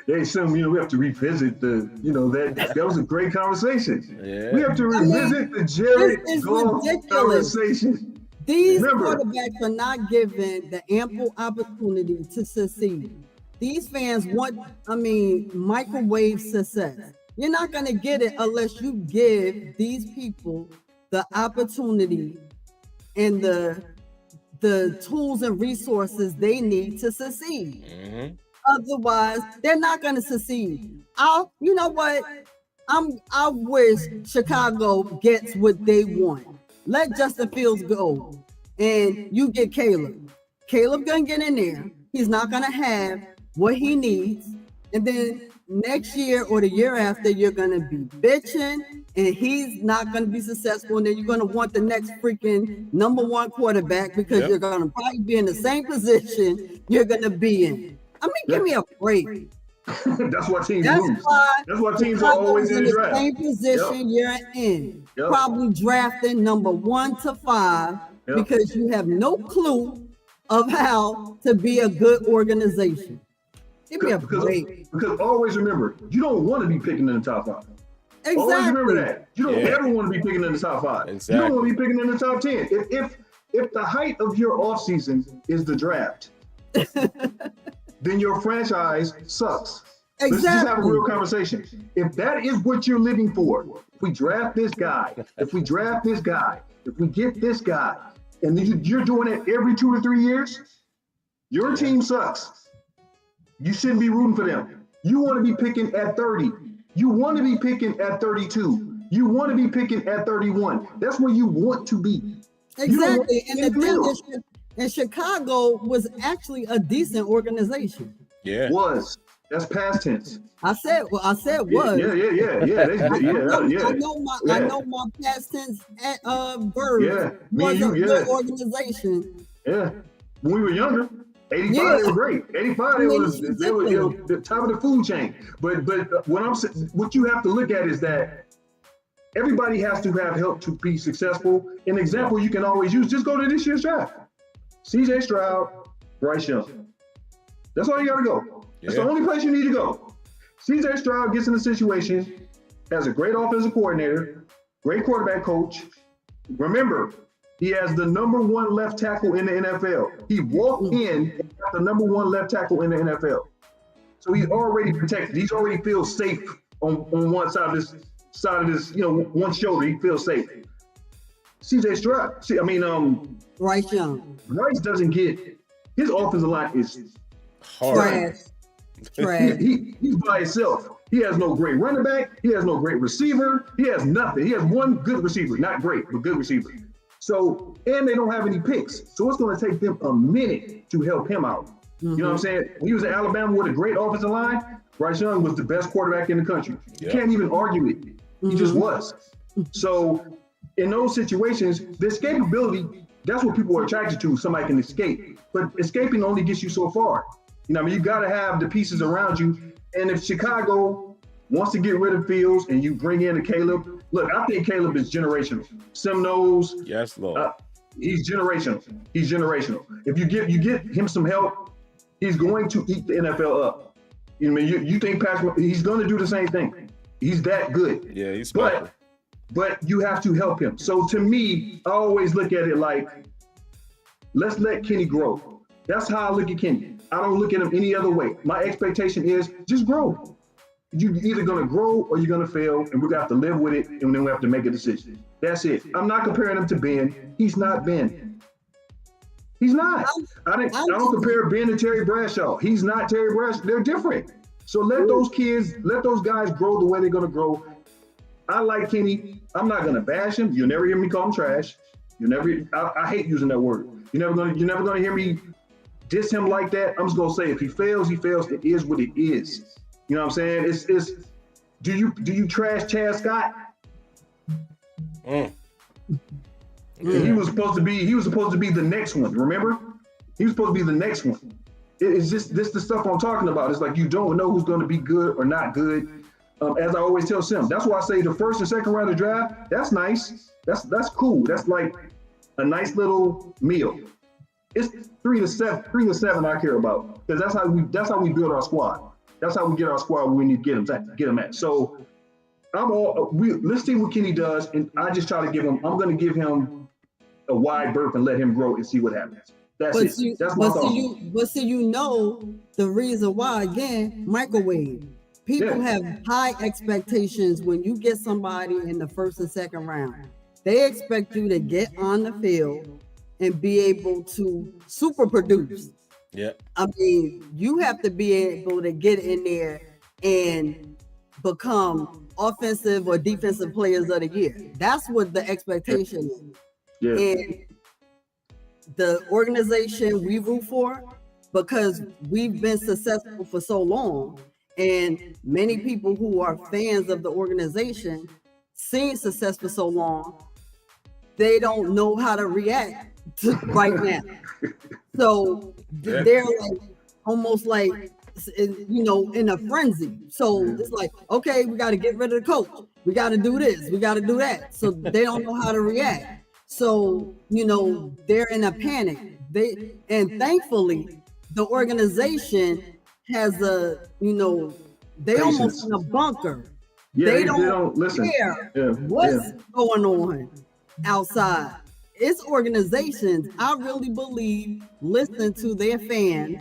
S3: we have to revisit that was a great conversation. Yeah. We have to revisit the Jared Goff conversation.
S2: These quarterbacks are not given the ample opportunity to succeed. These fans want, microwave success. You're not going to get it unless you give these people the opportunity and the tools and resources they need to succeed. Mm-hmm. Otherwise, they're not going to succeed. You know what? I wish Chicago gets what they want. Let Justin Fields go, and you get Caleb. Caleb gonna get in there. He's not gonna have what he needs, and then next year or the year after, you're gonna be bitching, and he's not gonna be successful. And then you're gonna want the next freaking number 1 quarterback, because you're gonna probably be in the same position you're gonna be in. Give me a break.
S3: That's why teams lose. That's why teams are always in the draft.
S2: Same position you're in. Probably drafting number 1 to 5 because you have no clue of how to be a good organization. Give me a break.
S3: Because always remember, you don't want to be picking in the top 5.
S2: Exactly.
S3: Always remember that. You don't ever want to be picking in the top 5.
S1: Exactly.
S3: You don't want to be picking in the top 10. If the height of your offseason is the draft, then your franchise sucks.
S2: Exactly.
S3: Let's just have a real conversation. If that is what you're living for, if we draft this guy, if we get this guy, and you're doing it every 2 to 3 years, your team sucks. You shouldn't be rooting for them. You want to be picking at 30. You want to be picking at 32. You want to be picking at 31. That's where you want to be.
S2: Exactly. And the thing is, Chicago was actually a decent organization.
S1: Yeah.
S3: That's past tense.
S2: I said was.
S3: Yeah.
S2: I know my past tense verb was a good organization.
S3: Yeah. When we were younger, 85 they were great. 85 they were the top of the food chain. But what you have to look at is that everybody has to have help to be successful. An example you can always use, just go to this year's draft. CJ Stroud, Bryce Young. That's all you gotta go. That's the only place you need to go. CJ Stroud gets in a situation, has a great offensive coordinator, great quarterback coach. Remember, he has the number 1 left tackle in the NFL. He walked in and got the number 1 left tackle in the NFL. So he's already protected. He's already feels safe on one side of this, one shoulder. He feels safe. CJ Stroud,
S2: Bryce Young.
S3: Bryce doesn't get, his offensive line is
S1: hard.
S2: Trash.
S3: He's by himself. He has no great running back. He has no great receiver. He has nothing. He has one good receiver, not great, but good receiver. So, and they don't have any picks. So it's going to take them a minute to help him out. You know what I'm saying? When he was in Alabama with a great offensive line, Bryce Young was the best quarterback in the country. You can't even argue it. He just was. So in those situations, the escapability, that's what people are attracted to. Somebody can escape. But escaping only gets you so far. You got to have the pieces around you. And if Chicago wants to get rid of Fields and you bring in a Caleb, look, I think Caleb is generational. Sim knows.
S1: Yes, Lord.
S3: He's generational. If you get him some help, he's going to eat the NFL up. You think Patrick, he's going to do the same thing. He's that good.
S1: Yeah, he's smart.
S3: But you have to help him. So to me, I always look at it like, let's let Kenny grow. That's how I look at Kenny. I don't look at him any other way. My expectation is just grow. You're either going to grow or you're going to fail, and we're going to have to live with it, and then we have to make a decision. That's it. I'm not comparing him to Ben. He's not Ben. He's not. I don't compare Ben to Terry Bradshaw. He's not Terry Bradshaw. They're different. So let those guys grow the way they're going to grow. I like Kenny. I'm not going to bash him. You'll never hear me call him trash. I hate using that word. You're never going to hear me diss him like that. I'm just going to say, if he fails, he fails. It is what it is. You know what I'm saying? Do you trash Chad Scott? He was supposed to be the next one, remember? He was supposed to be the next one. It's just this the stuff I'm talking about. It's like you don't know who's going to be good or not good. As I always tell Sim, that's why I say the first and second round of draft, that's nice. That's cool. That's like a nice little meal. It's 3 to 7 I care about, because that's how we build our squad. That's how we get our squad where we need to get them at. So let's see what Kenny does, and I just try to I'm going to give him a wide berth and let him grow and see what happens. That's my thought.
S2: The reason why, again, microwave. People have high expectations when you get somebody in the first and second round. They expect you to get on the field and be able to super produce.
S1: Yeah.
S2: You have to be able to get in there and become offensive or defensive players of the year. That's what the expectation is.
S3: Yeah.
S2: And the organization we root for, because we've been successful for so long, and many people who are fans of the organization, seeing success for so long, they don't know how to react right now. So they're like almost like, in a frenzy. So it's like, okay, we got to get rid of the coach. We got to do this. We got to do that. So they don't know how to react. So, they're in a panic. And thankfully, the organization has a, they almost in a bunker.
S3: Yeah,
S2: They
S3: they don't listen.
S2: care
S3: Yeah,
S2: what's going on outside. It's organizations, I really believe, listen to their fans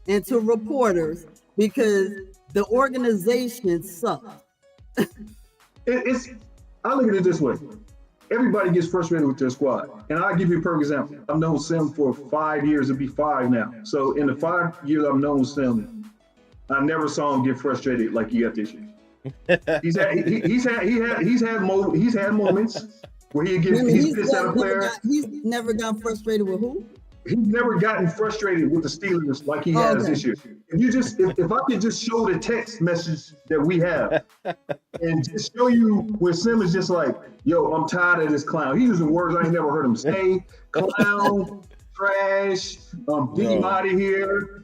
S2: and to reporters because the organization sucks.
S3: It's I look at it this way. Everybody gets frustrated with their squad. And I'll give you a perfect example. I've known Sim for 5 years, it'll be 5 now. So in the 5 years I've known Sim, I never saw him get frustrated like he got this year. He's had moments where he's pissed at a player.
S2: He's never got frustrated with who?
S3: He's never gotten frustrated with the Steelers like he has this year. If I could just show the text message that we have and just show you where Sim is just like, yo, I'm tired of this clown. He's using words I ain't never heard him say. Clown, trash, get him out of here.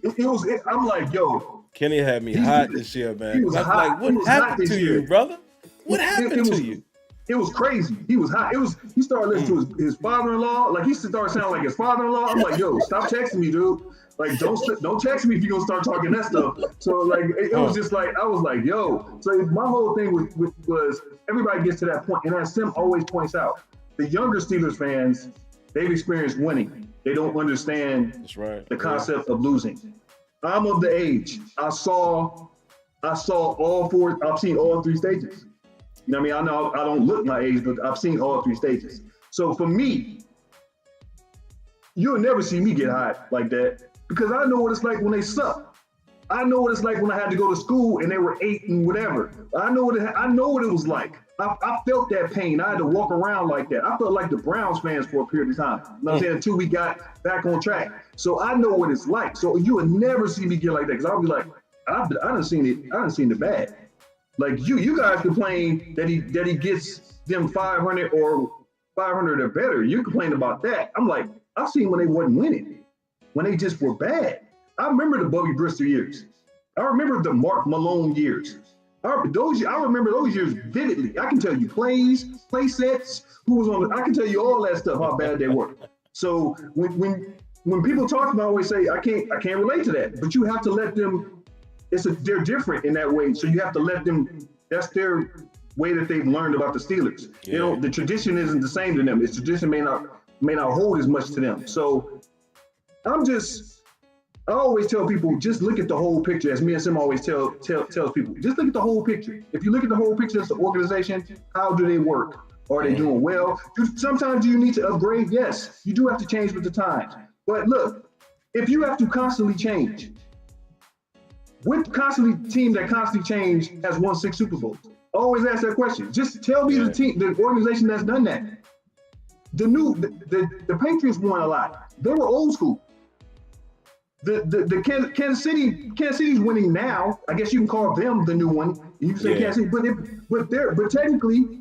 S3: I'm like, yo.
S1: Kenny had me hot this year, man.
S3: He was hot.
S1: Like, what happened to you, brother? What happened to you?
S3: It was crazy. He was hot. He started listening to his father-in-law. Like he started sounding like his father-in-law. I'm like, yo, stop texting me, dude. Like, don't text me if you're gonna start talking that stuff. So like it was just like I was like, yo. So my whole thing was everybody gets to that point, and as Sim always points out, the younger Steelers fans, they've experienced winning. They don't understand the concept of losing. I'm of the age. I've seen all 3 stages. You know what I mean? I know I don't look my age, but I've seen all 3 stages. So for me, you'll never see me get hot like that because I know what it's like when they suck. I know what it's like when I had to go to school and they were 8 and whatever. I know what it was like. I felt that pain. I had to walk around like that. I felt like the Browns fans for a period of time. You know what I'm saying? Until we got back on track. So I know what it's like. So you would never see me get like that because I'll be like, I done seen it. I done seen the bad. Like you guys complain that he gets them 500 or 500 or better. You complain about that. I'm like, I've seen when they wasn't winning, when they just were bad. I remember the Bubby Bristol years. I remember the Mark Malone years. I remember those years vividly. I can tell you plays, play sets, who was on. I can tell you all that stuff, how bad they were. So when people talk about, I always say I can't relate to that. But you have to let them. They're different in that way. So you have to let them. That's their way that they've learned about the Steelers. Yeah. The tradition isn't the same to them. The tradition may not hold as much to them. So I always tell people, just look at the whole picture. As me and Sim always tells people, just look at the whole picture. If you look at the whole picture as the organization, how do they work? Are they doing well? Sometimes do you need to upgrade? Yes, you do have to change with the times. But look, if you have to constantly change, what team that constantly change has won 6 Super Bowls? I always ask that question. Just tell me the organization that's done that. The Patriots won a lot. They were old school. The Kansas City's winning now. I guess you can call them the new one. You can say Kansas City, but technically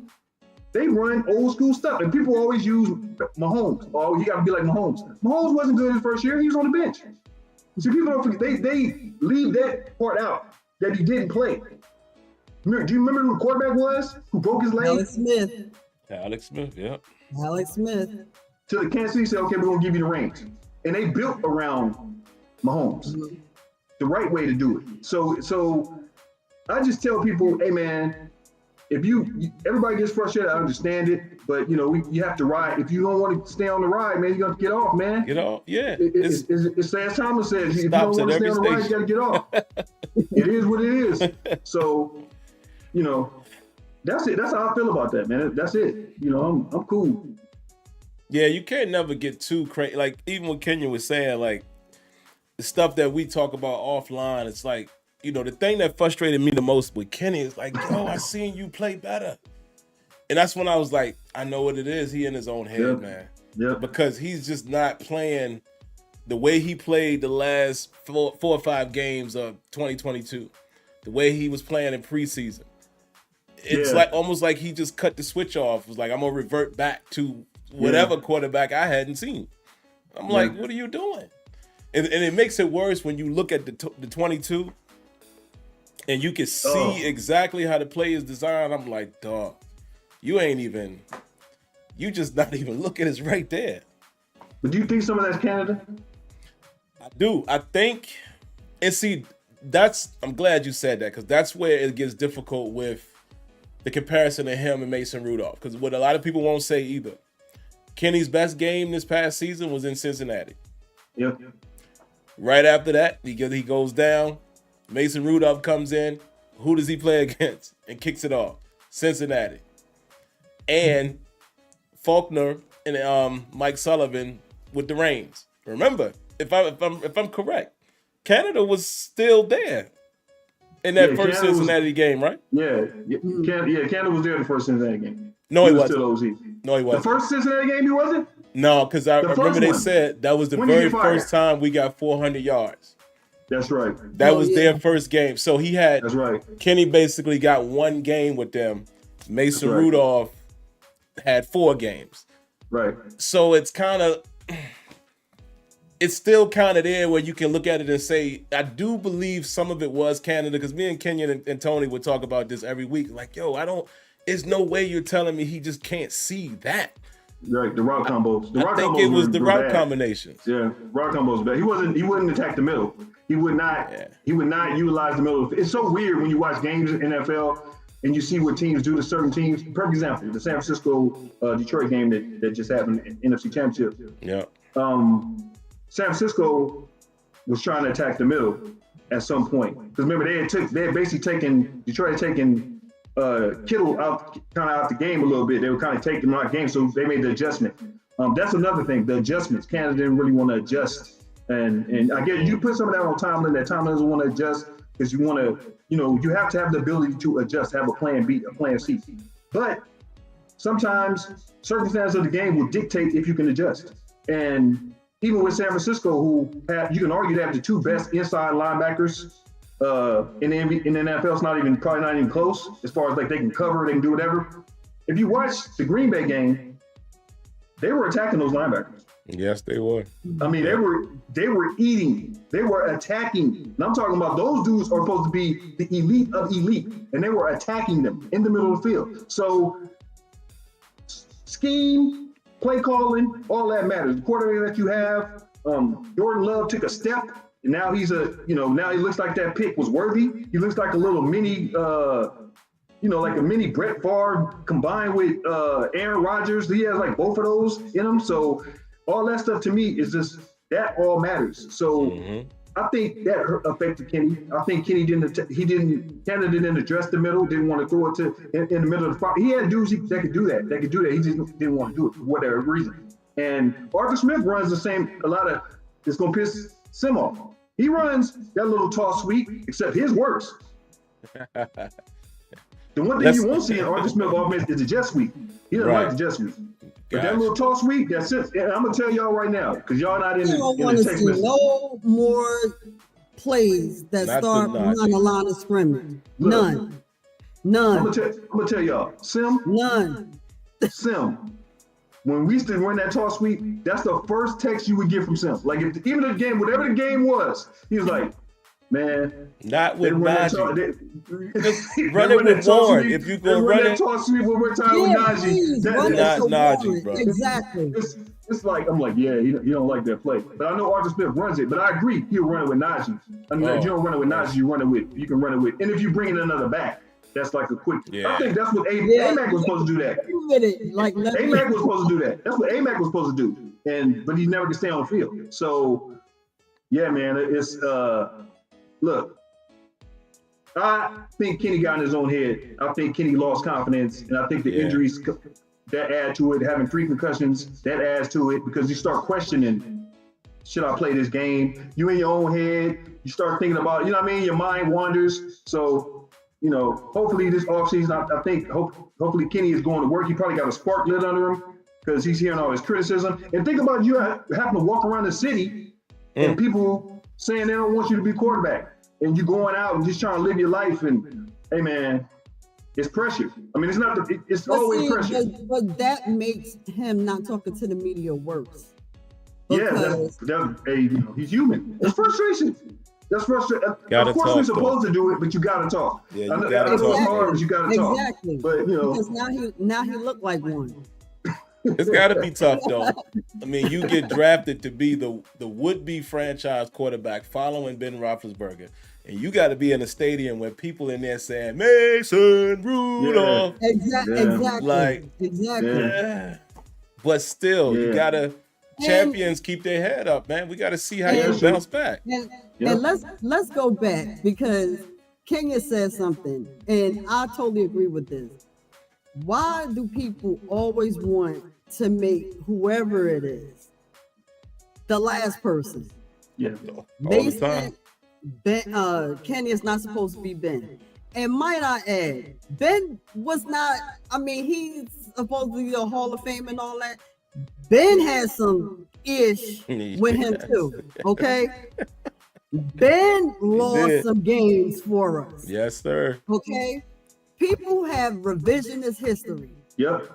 S3: they run old school stuff. And people always use Mahomes. Oh, you got to be like Mahomes. Mahomes wasn't good his first year. He was on the bench. So people don't forget. They leave that part out that he didn't play. Do you remember who the quarterback was who broke his leg?
S2: Alex Smith.
S1: Yeah.
S2: Alex Smith.
S3: To the Kansas City said, okay, we're gonna give you the reins, and they built around Mahomes, the right way to do it. So I just tell people, hey man, if everybody gets frustrated, I understand it, but you have to ride. If you don't want to stay on the ride, man, you got to get off, man.
S1: Get off, yeah.
S3: It's as Thomas says, if you don't want to stay on the ride, you got to get off. It is what it is. So, that's it. That's how I feel about that, man. That's it. I'm cool.
S1: Yeah, you can't never get too crazy. Like even what Kenya was saying, like the stuff that we talk about offline, it's like, the thing that frustrated me the most with Kenny is like, yo, I seen you play better. And that's when I was like, I know what it is. He in his own head, man. Yeah. Because he's just not playing the way he played the last 4 or 5 games of 2022. The way he was playing in preseason. It's like almost like he just cut the switch off. It was like, I'm going to revert back to whatever quarterback I hadn't seen. I'm like, what are you doing? And it makes it worse when you look at the 22 and you can see exactly how the play is designed. I'm like, dog, you just not even looking. It's right there.
S3: But do you think some of that's Canada?
S1: I do. I think, and see, I'm glad you said that, because that's where it gets difficult with the comparison of him and Mason Rudolph. Because what a lot of people won't say either, Kenny's best game this past season was in Cincinnati.
S3: Yep.
S1: Right after that, he goes down. Mason Rudolph comes in. Who does he play against and kicks it off? Cincinnati. And Faulkner and Mike Sullivan with the reins. Remember, if I'm correct, Canada was still there in that first
S3: Canada
S1: Cincinnati game, right?
S3: Yeah. Canada was there in the first Cincinnati game.
S1: No, he wasn't.
S3: Still OZ.
S1: No, he wasn't.
S3: The first Cincinnati game, he wasn't?
S1: No, because I remember they said that was the very first time we got 400 yards.
S3: That's right.
S1: That was their first game. So he had. That's
S3: right.
S1: Kenny basically got one game with them. Mason Rudolph had 4 games.
S3: Right.
S1: So it's still kind of there where you can look at it and say, I do believe some of it was Canada, because me and Kenyon and Tony would talk about this every week. Like, yo, there's no way you're telling me he just can't see that.
S3: Right, the route combos.
S1: I think it was the route combinations.
S3: Yeah, route combos bad. He wouldn't attack the middle. He would not utilize the middle. It's so weird when you watch games in NFL and you see what teams do to certain teams. Perfect example, the San Francisco Detroit game that just happened in NFC Championship.
S1: Yeah.
S3: San Francisco was trying to attack the middle at some point. Because remember, Detroit had taken Kittle out the game a little bit. They were kind of taking him out of the game, so they made the adjustment. That's another thing, the adjustments. Canada didn't really want to adjust. And I guess you put some of that on Tomlin, that Tomlin doesn't want to adjust because you want to, you have to have the ability to adjust, have a plan B, a plan C. But sometimes circumstances of the game will dictate if you can adjust. And even with San Francisco, you can argue they have the 2 best inside linebackers in the NFL. It's probably not even close as far as like they can cover, they can do whatever. If you watch the Green Bay game, they were attacking those linebackers.
S1: Yes, they were.
S3: I mean, they were eating, they were attacking. And I'm talking about those dudes are supposed to be the elite of elite, and they were attacking them in the middle of the field. So scheme, play calling, all that matters. The quarterback that you have, Jordan Love took a step, and now now he looks like that pick was worthy. He looks like a little mini, like a mini Brett Favre combined with Aaron Rodgers. He has like both of those in him. So all that stuff to me is just, that all matters. So I think that affected Kenny. I think Kenny Canada didn't address the middle, didn't want to throw it in the middle of the spot. He had dudes that could do that. He just didn't want to do it for whatever reason. And Arthur Smith runs the same, it's going to piss Sim off. He runs that little toss sweep, except his works. The one thing you won't see in Arthur Smith offense is the jet sweep. He doesn't like the jet sweep. But that little toss sweep, that's it. And I'm gonna tell y'all right now, because y'all not in the text message.
S2: No more plays that start on the line of scrimmage. None.
S3: I'm gonna tell y'all, Sim.
S2: None.
S3: Sim. When we used to run that toss sweep, that's the first text you would get from Sim. Like even the game, whatever the game was, he was like, man,
S1: not with Najee. Run it with Warren. If you go run it,
S3: toss sweep one more time with Najee.
S1: Not Najee, bro.
S2: Exactly.
S3: It's like, I'm like, yeah, you don't like that play. But I know Arthur Smith runs it. But I agree, he'll run it with Najee. I mean, if you don't run it with Najee, you can run it with. And if you bring in another back, that's like a quick. I think that's what A-Mac was supposed to do that. A-Mac was supposed to do that. That's what A-Mac was supposed to do. But he never could stay on the field. So, yeah, man, it's look, I think Kenny got in his own head. I think Kenny lost confidence, and I think the injuries that add to it, having 3 concussions, that adds to it, because you start questioning, should I play this game? You in your own head, you start thinking about, your mind wanders. So, hopefully this offseason, I think hopefully Kenny is going to work. He probably got a spark lit under him because he's hearing all his criticism. And think about you having to walk around the city and people saying they don't want you to be quarterback, and you going out and just trying to live your life, and hey man, it's pressure. I mean, it's always pressure.
S2: But that makes him not talking to the media worse.
S3: Yeah, he's human. It's frustration. That's frustration. Of course, we're supposed to do it, but you gotta talk.
S1: Yeah, you gotta talk.
S3: Hard, you gotta talk.
S2: Exactly.
S3: But
S2: because now he looked like one.
S1: It's got to be tough, though. I mean, you get drafted to be the would-be franchise quarterback following Ben Roethlisberger, And you got to be in a stadium where people in there saying Mason Rudolph.
S2: Exactly.
S1: Like,
S2: exactly.
S1: But still, you gotta champions keep their head up, man. We gotta see how you bounce back.
S2: And let's go back, because Kenya said something, and I totally agree with this. Why do people always want to make whoever it is the last person?
S1: Yeah, all
S2: Mason,
S1: the time.
S2: Ben, Kenny is not supposed to be Ben. And might I add, Ben was not, I mean, he's supposed to be a Hall of Fame and all that. Ben had some ish with him too, okay? Ben lost some games for us.
S1: Yes, sir.
S2: Okay? People have revisionist history.
S3: Yep.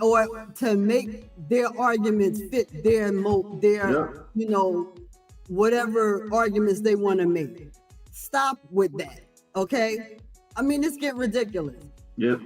S2: Or to make their arguments fit their you know, whatever arguments they want to make. Stop with that, okay? I mean, it's getting ridiculous.
S3: Yep.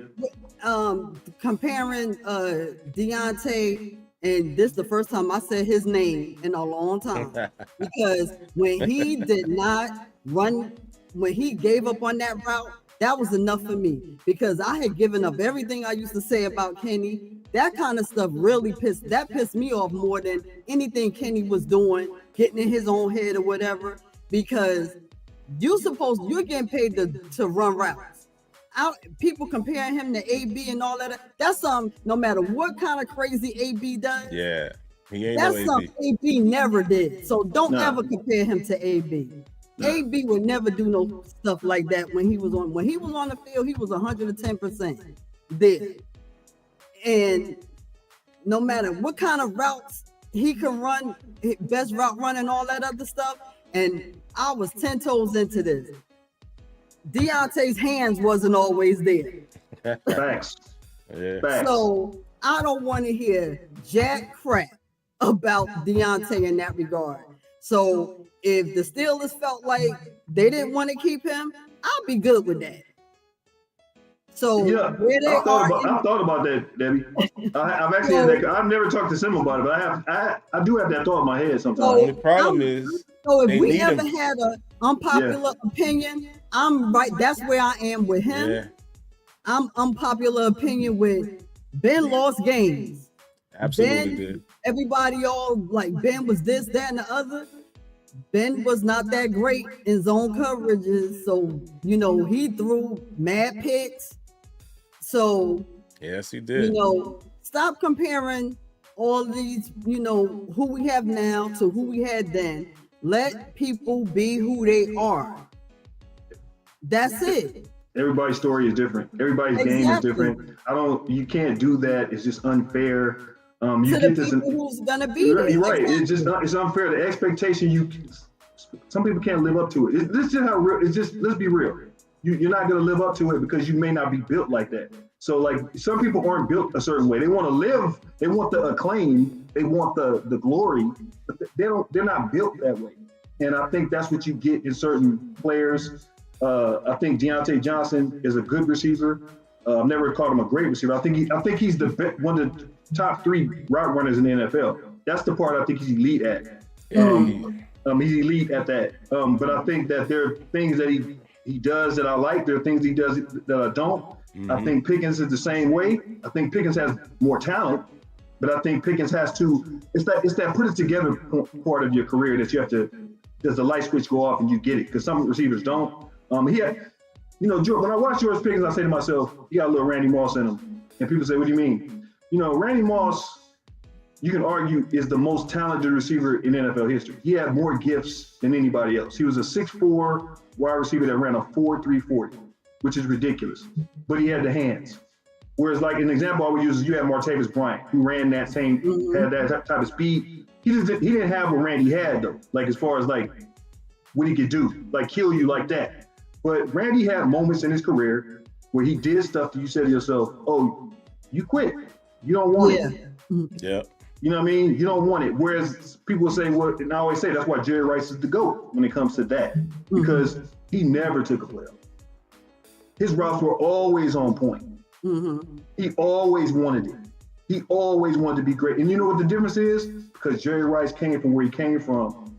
S2: Comparing Deontay, and this is the first time I said his name in a long time, because when he did not run, when he gave up on that route, that was enough for me, because I had given up everything I used to say about Kenny. That kind of stuff really pissed me off more than anything Kenny was doing, getting in his own head or whatever, because you're getting paid to run routes. People comparing him to AB and all that. That's no matter what kind of crazy AB does.
S1: Yeah, he ain't
S2: that's
S1: no AB.
S2: Something AB never did. So don't ever compare him to AB. AB would never do no stuff like that when he was on the field. He was 110% there. And no matter what kind of routes he can run, best route run and all that other stuff. And I was 10 toes into this. Deontay's hands wasn't always there.
S3: Facts.
S1: Yeah.
S3: Facts.
S2: So I don't want to hear jack crap about Deontay in that regard. So if the Steelers felt like they didn't want to keep him, I'll be good with that. So
S3: yeah, I thought about that, Debbie. I've actually had that. I've never talked to Sim about it, but I do have that thought in my head sometimes.
S1: The only problem is,
S2: so if we ever had an unpopular opinion, I'm right. That's where I am with him.
S1: Yeah.
S2: I'm unpopular opinion with Ben lost games.
S1: Absolutely did.
S2: Everybody all like Ben was this, that, and the other. Ben was not that great in zone coverages, so he threw mad picks. So
S1: yes, he did.
S2: Stop comparing all these, who we have now to who we had then. Let people be who they are. That's it.
S3: Everybody's story is different. Everybody's game is different. You can't do that. It's just unfair. You get this.
S2: Who's gonna be there?
S3: You're right. It's unfair. The expectation some people can't live up to it. This is how real. It's just, let's be real. You're not gonna live up to it because you may not be built like that. So like some people aren't built a certain way. They want to live. They want the acclaim. They want the glory. But they're not built that way. And I think that's what you get in certain players. I think Deontay Johnson is a good receiver. I've never called him a great receiver. I think he's one of the top 3 route runners in the NFL. That's the part I think he's elite at. He's elite at that. But I think that there are things that he does that I like. There are things he does that I don't. Mm-hmm. I think Pickens is the same way. I think Pickens has more talent, but I think Pickens has to. It's that put it together part of your career that you have to. Does the light switch go off and you get it? Because some receivers don't. When I watch George Pickens, I say to myself, he got a little Randy Moss in him. And people say, what do you mean? Randy Moss, you can argue, is the most talented receiver in NFL history. He had more gifts than anybody else. He was a 6'4" wide receiver that ran a 4.3 40, which is ridiculous. But he had the hands. Whereas, like an example I would use is you had Martavis Bryant, who ran that same, had that type of speed. He didn't have what Randy had though. Like as far as like what he could do, like kill you like that. But Randy had moments in his career where he did stuff that you said to yourself, "Oh, you quit. You don't want it."
S1: Yeah.
S3: You know what I mean? You don't want it. Whereas people will say, and I always say that's why Jerry Rice is the GOAT when it comes to that, because he never took a playoff. His routes were always on point. Mm-hmm. He always wanted it. He always wanted to be great. And you know what the difference is? Because Jerry Rice came from where he came from,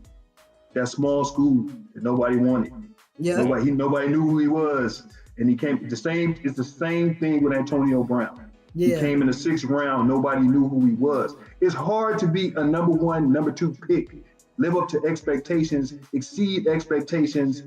S3: that small school that nobody wanted.
S2: Yeah.
S3: Nobody knew who he was, and he came. It's the same thing with Antonio Brown. He
S2: Yeah.
S3: came in the 6th round. Nobody knew who he was. It's hard to be a number 1, number 2 pick, live up to expectations, exceed expectations,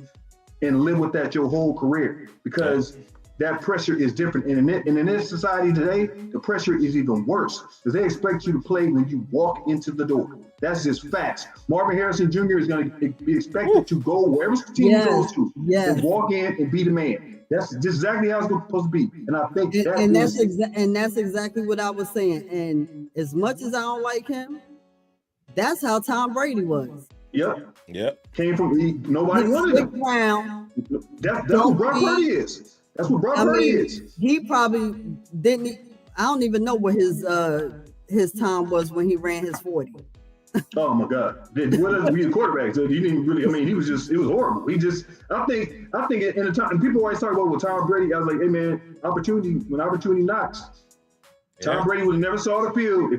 S3: and live with that your whole career, because that pressure is different. And in this society today, the pressure is even worse, because they expect you to play when you walk into the door. That's just facts. Marvin Harrison Jr. is going to be expected to go wherever team he goes to and walk in and be the man. That's just exactly how it's supposed to be. And I think
S2: that's exactly what I was saying. And as much as I don't like him, that's how Tom Brady was.
S3: Yep. Came from nobody wanted him. That's what Brock Purdy is. That's what Brock Purdy is.
S2: He probably didn't. I don't even know what his time was when he ran his 40.
S3: Oh my God! What else? We a quarterback, so he didn't really. I mean, it was horrible. I think in the time, and people always talk about with Tom Brady. I was like, hey man, when opportunity knocks, Tom Brady would have never saw the field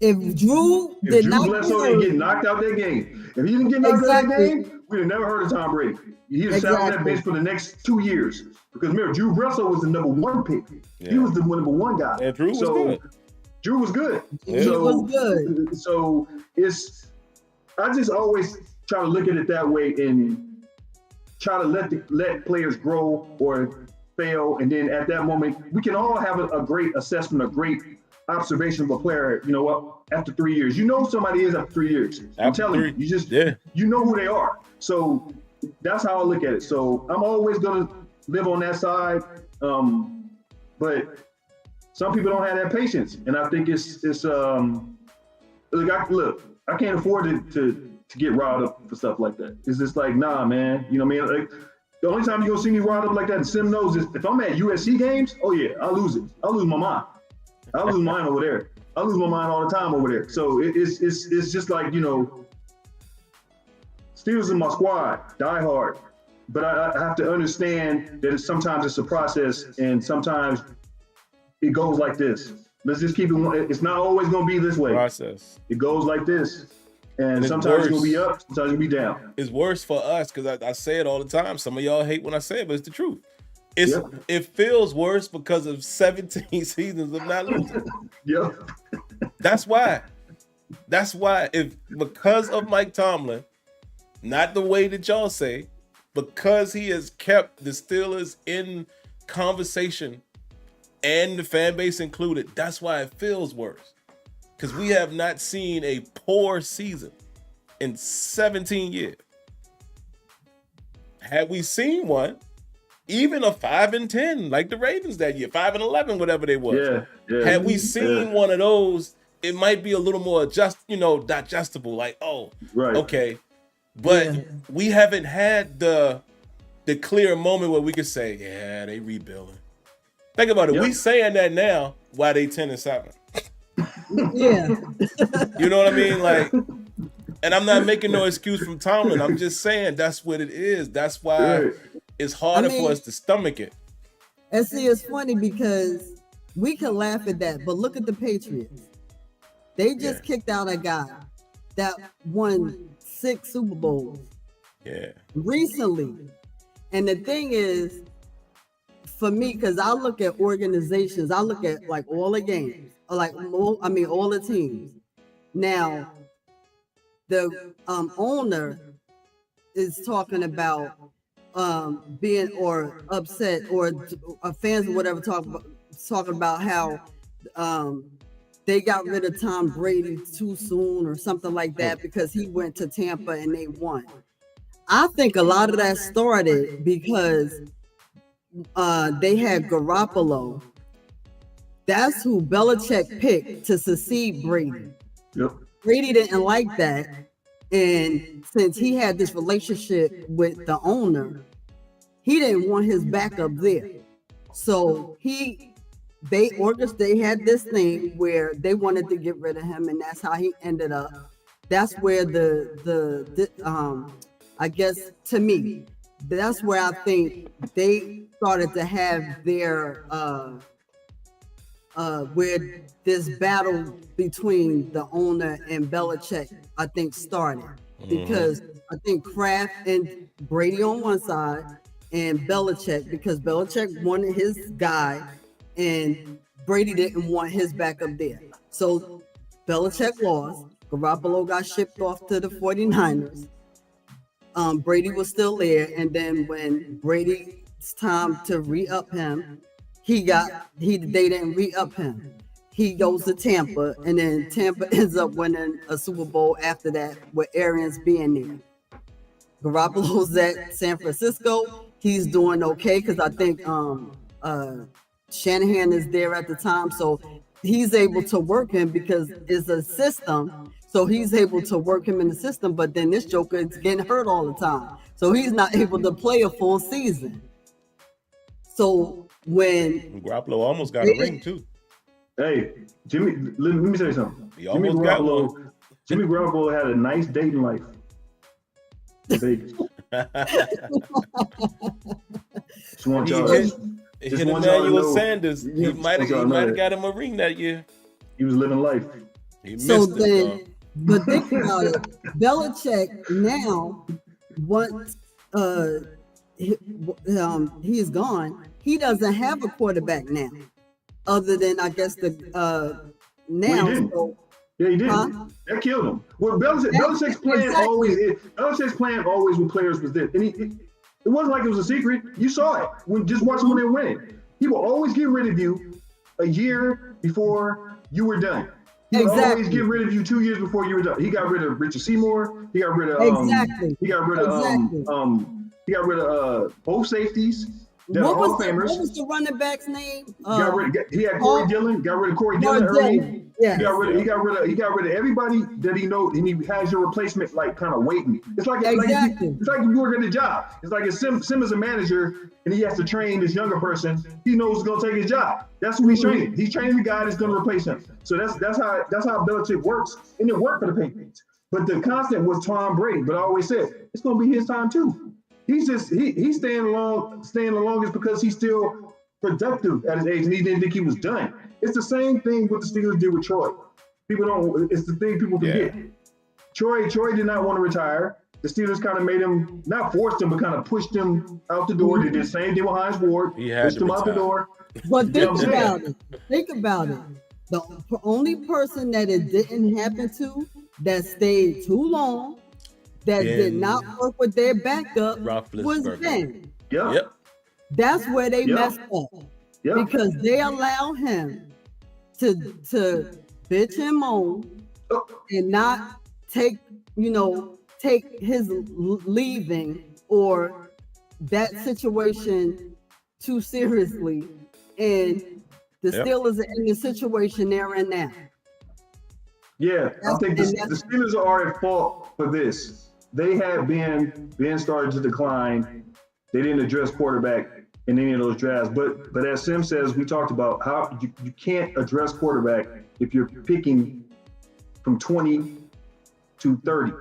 S2: if Drew
S3: Bledsoe didn't get knocked out that game. If he didn't get knocked out that game, we'd have never heard of Tom Brady. He'd have sat on that bench for the next 2 years. Because remember, Drew Bledsoe was the number 1 pick. Yeah. He was the number 1 guy.
S1: And Drew was good.
S3: Drew was good.
S2: Yeah. He was good.
S3: So I just always try to look at it that way and try to let players grow or fail. And then at that moment, we can all have a great assessment, a great observation of a player. You know what? After 3 years, you know somebody is after 3 years. I'm telling you, you know who they are. So that's how I look at it. So I'm always gonna live on that side. But some people don't have that patience, and I think it's I can't afford to get riled up for stuff like that. It's just like, nah, man. You know what I mean? Like, the only time you're gonna see me riled up like that, and Sim knows, is if I'm at USC games. Oh yeah, I'll lose it. I'll lose my mind. I'll lose mine over there. I lose my mind all the time over there. So it's just like, you know, Steelers in my squad, die hard. But I have to understand that sometimes it's a process, and sometimes it goes like this. Let's just keep it. It's not always going to be this way.
S1: Process.
S3: It goes like this. And sometimes it's going to be up, sometimes it's going to be down.
S1: It's worse for us because I say it all the time. Some of y'all hate when I say it, but it's the truth. It feels worse because of 17 seasons of not losing. That's why. Because of Mike Tomlin, not the way that y'all say, because he has kept the Steelers in conversation and the fan base included, that's why it feels worse. Because we have not seen a poor season in 17 years. Had we seen one, even a 5-10 like the Ravens that year, 5-11, whatever they was. Had we seen one of those, it might be a little more digestible. Like, okay. But we haven't had the clear moment where we could say, yeah, they rebuilding. Think about it. We saying that now while they 10-7. You know what I mean? Like, and I'm not making no excuse from Tomlin. I'm just saying that's what it is. That's why it's harder for us to stomach it.
S2: And see, it's funny because we can laugh at that, but look at the Patriots. They just kicked out a guy that won 6 Super Bowls recently. And the thing is, for me, because I look at organizations, I look at like all the games, all the teams. Now, the owner is talking about being or upset, or fans or whatever talking about how they got rid of Tom Brady too soon or something like that because he went to Tampa and they won. I think a lot of that started because they had Garoppolo. That's who Belichick picked to succeed Brady. Brady didn't like that. And since he had this relationship with the owner, he didn't want his backup there. So they had this thing where they wanted to get rid of him, and that's how he ended up. That's where I guess to me, that's where I think they started to have their where this battle between the owner and Belichick, I think, started. Because I think Kraft and Brady on one side, and Belichick, because Belichick wanted his guy, and Brady didn't want his backup there. So Belichick lost. Garoppolo got shipped off to the 49ers. Brady was still there, and then when Brady's time to re-up him, they didn't re-up him. He goes to Tampa, and then Tampa ends up winning a Super Bowl after that with Arians being there. Garoppolo's at San Francisco. He's doing okay because I think Shanahan is there at the time, so he's able to work him because it's a system. So he's able to work him in the system, but then this joker is getting hurt all the time. So he's not able to play a full season. So when
S1: Garoppolo almost got a ring too.
S3: Hey, Jimmy, let me tell you something.
S1: He almost got one.
S3: Jimmy Garoppolo had a nice dating life. Vegas. Just want y'all
S1: Hit Emmanuel Sanders. He might have got him a ring that year.
S3: He was living life.
S1: He missed it.
S2: But think about it. Belichick now, once he's gone, he doesn't have a quarterback now, other than I guess the now.
S3: Well, he didn't.
S2: Huh?
S3: That killed him. Well, Belichick's plan always with players was this, and it wasn't like it was a secret. You saw it when watch when they win. He will always get rid of you a year before you were done. He would always get rid of you 2 years before you were done. He got rid of Richard Seymour. He got rid of He got rid of both safeties.
S2: What was the running back's name?
S3: He had Corey Dillon. Got rid of Corey Dillon early.
S2: Yeah.
S3: He got rid of everybody that he knows, and he has your replacement like kind of waiting. It's like it's like you work at a job. It's like if Sim is a manager and he has to train this younger person. He knows he's gonna take his job. That's who he's training. He's training the guy that's gonna replace him. So that's how Belichick works, and it worked for the Patriots. But the constant was Tom Brady. But I always said it's gonna be his time too. He's staying the longest because he's still productive at his age, and he didn't think he was done. It's the same thing what the Steelers did with Troy. It's the thing people forget. Yeah. Troy did not want to retire. The Steelers kind of made him, not forced him, but kind of pushed him out the door. They did the same thing with Hines Ward. Pushed him out the door.
S2: But think about it. The only person that it didn't happen to, that stayed too long, that did not work with their backup, was Ben.
S3: Yep.
S2: That's where they messed up. Yep. Because they allow him to bitch and moan and not take his leaving or that situation too seriously. And the Steelers are in the situation they're in now.
S3: Yeah, I think the Steelers are at fault for this. They have been started to decline. They didn't address quarterback in any of those drafts. But as Sim says, we talked about how you can't address quarterback if you're picking from 20 to 30.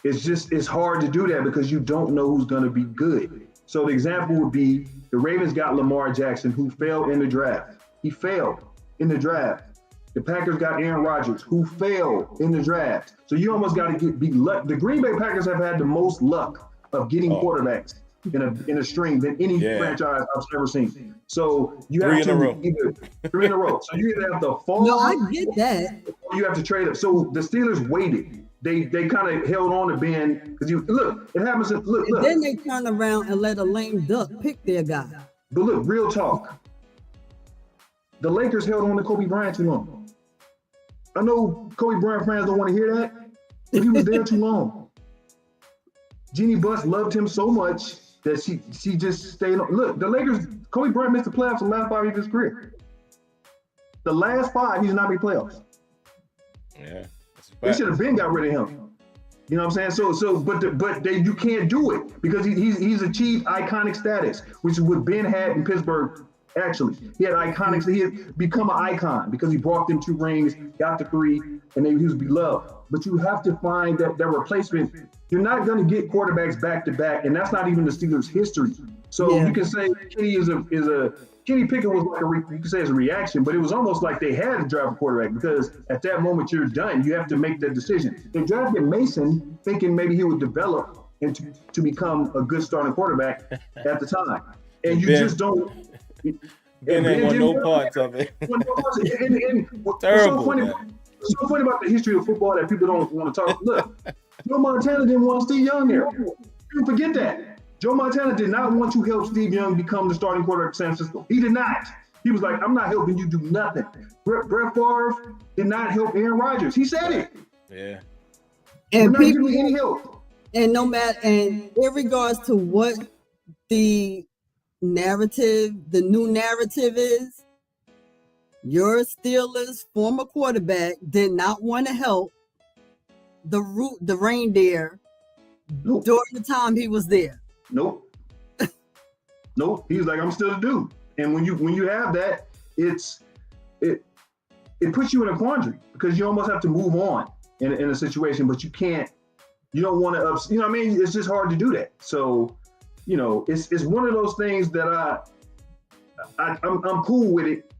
S3: It's hard to do that because you don't know who's going to be good. So the example would be the Ravens got Lamar Jackson, who failed in the draft. He failed in the draft. The Packers got Aaron Rodgers, who failed in the draft. So you almost got to be lucky. The Green Bay Packers have had the most luck of getting quarterbacks in a string than any franchise I've ever seen. So you have three in a row. So you either have to fall.
S2: No, I get that.
S3: Or you have to trade up. So the Steelers waited. They kind of held on to Ben because it happens. Look.
S2: Then they turn around and let a lame duck pick their guy.
S3: But look, real talk. The Lakers held on to Kobe Bryant too long. I know Kobe Bryant fans don't want to hear that, but he was there too long. Jeannie Buss loved him so much that she just stayed on. Look, the Lakers, Kobe Bryant missed the playoffs the last 5 years of his career. The last 5, he's not made playoffs.
S1: Yeah.
S3: They should have got rid of him. You know what I'm saying? But you can't do it because he's achieved iconic status, which is what Ben had in Pittsburgh. Actually, he had become an icon because he brought them 2 rings, got the 3, and he was beloved. But you have to find that replacement. You're not going to get quarterbacks back to back, and that's not even the Steelers' history So you can say Kenny Kenny Pickett was like you can say it's a reaction, but it was almost like they had to draft a quarterback because at that moment you're done. You have to make that decision. They drafted Mason thinking maybe he would develop into to become a good starting quarterback at the time, and you just don't.
S1: Ben ain't want no parts of it.
S3: Terrible. What's so funny about the history of football that people don't want to talk. Look, Joe Montana didn't want Steve Young there. You forget that. Joe Montana did not want to help Steve Young become the starting quarterback of San Francisco. He did not. He was like, I'm not helping you do nothing. Brett Favre did not help Aaron Rodgers. He said it.
S1: Yeah.
S2: And
S3: we're not giving any help.
S2: And no matter, and in regards to what the narrative, the new narrative is, your Steelers former quarterback did not want to help the reindeer during the time he was there.
S3: Nope. He's like, I'm still a dude. And when you have that, it puts you in a quandary because you almost have to move on in a situation, but you can't. You don't want to, you know what I mean? It's just hard to do that. So, it's one of those things that I'm cool with it,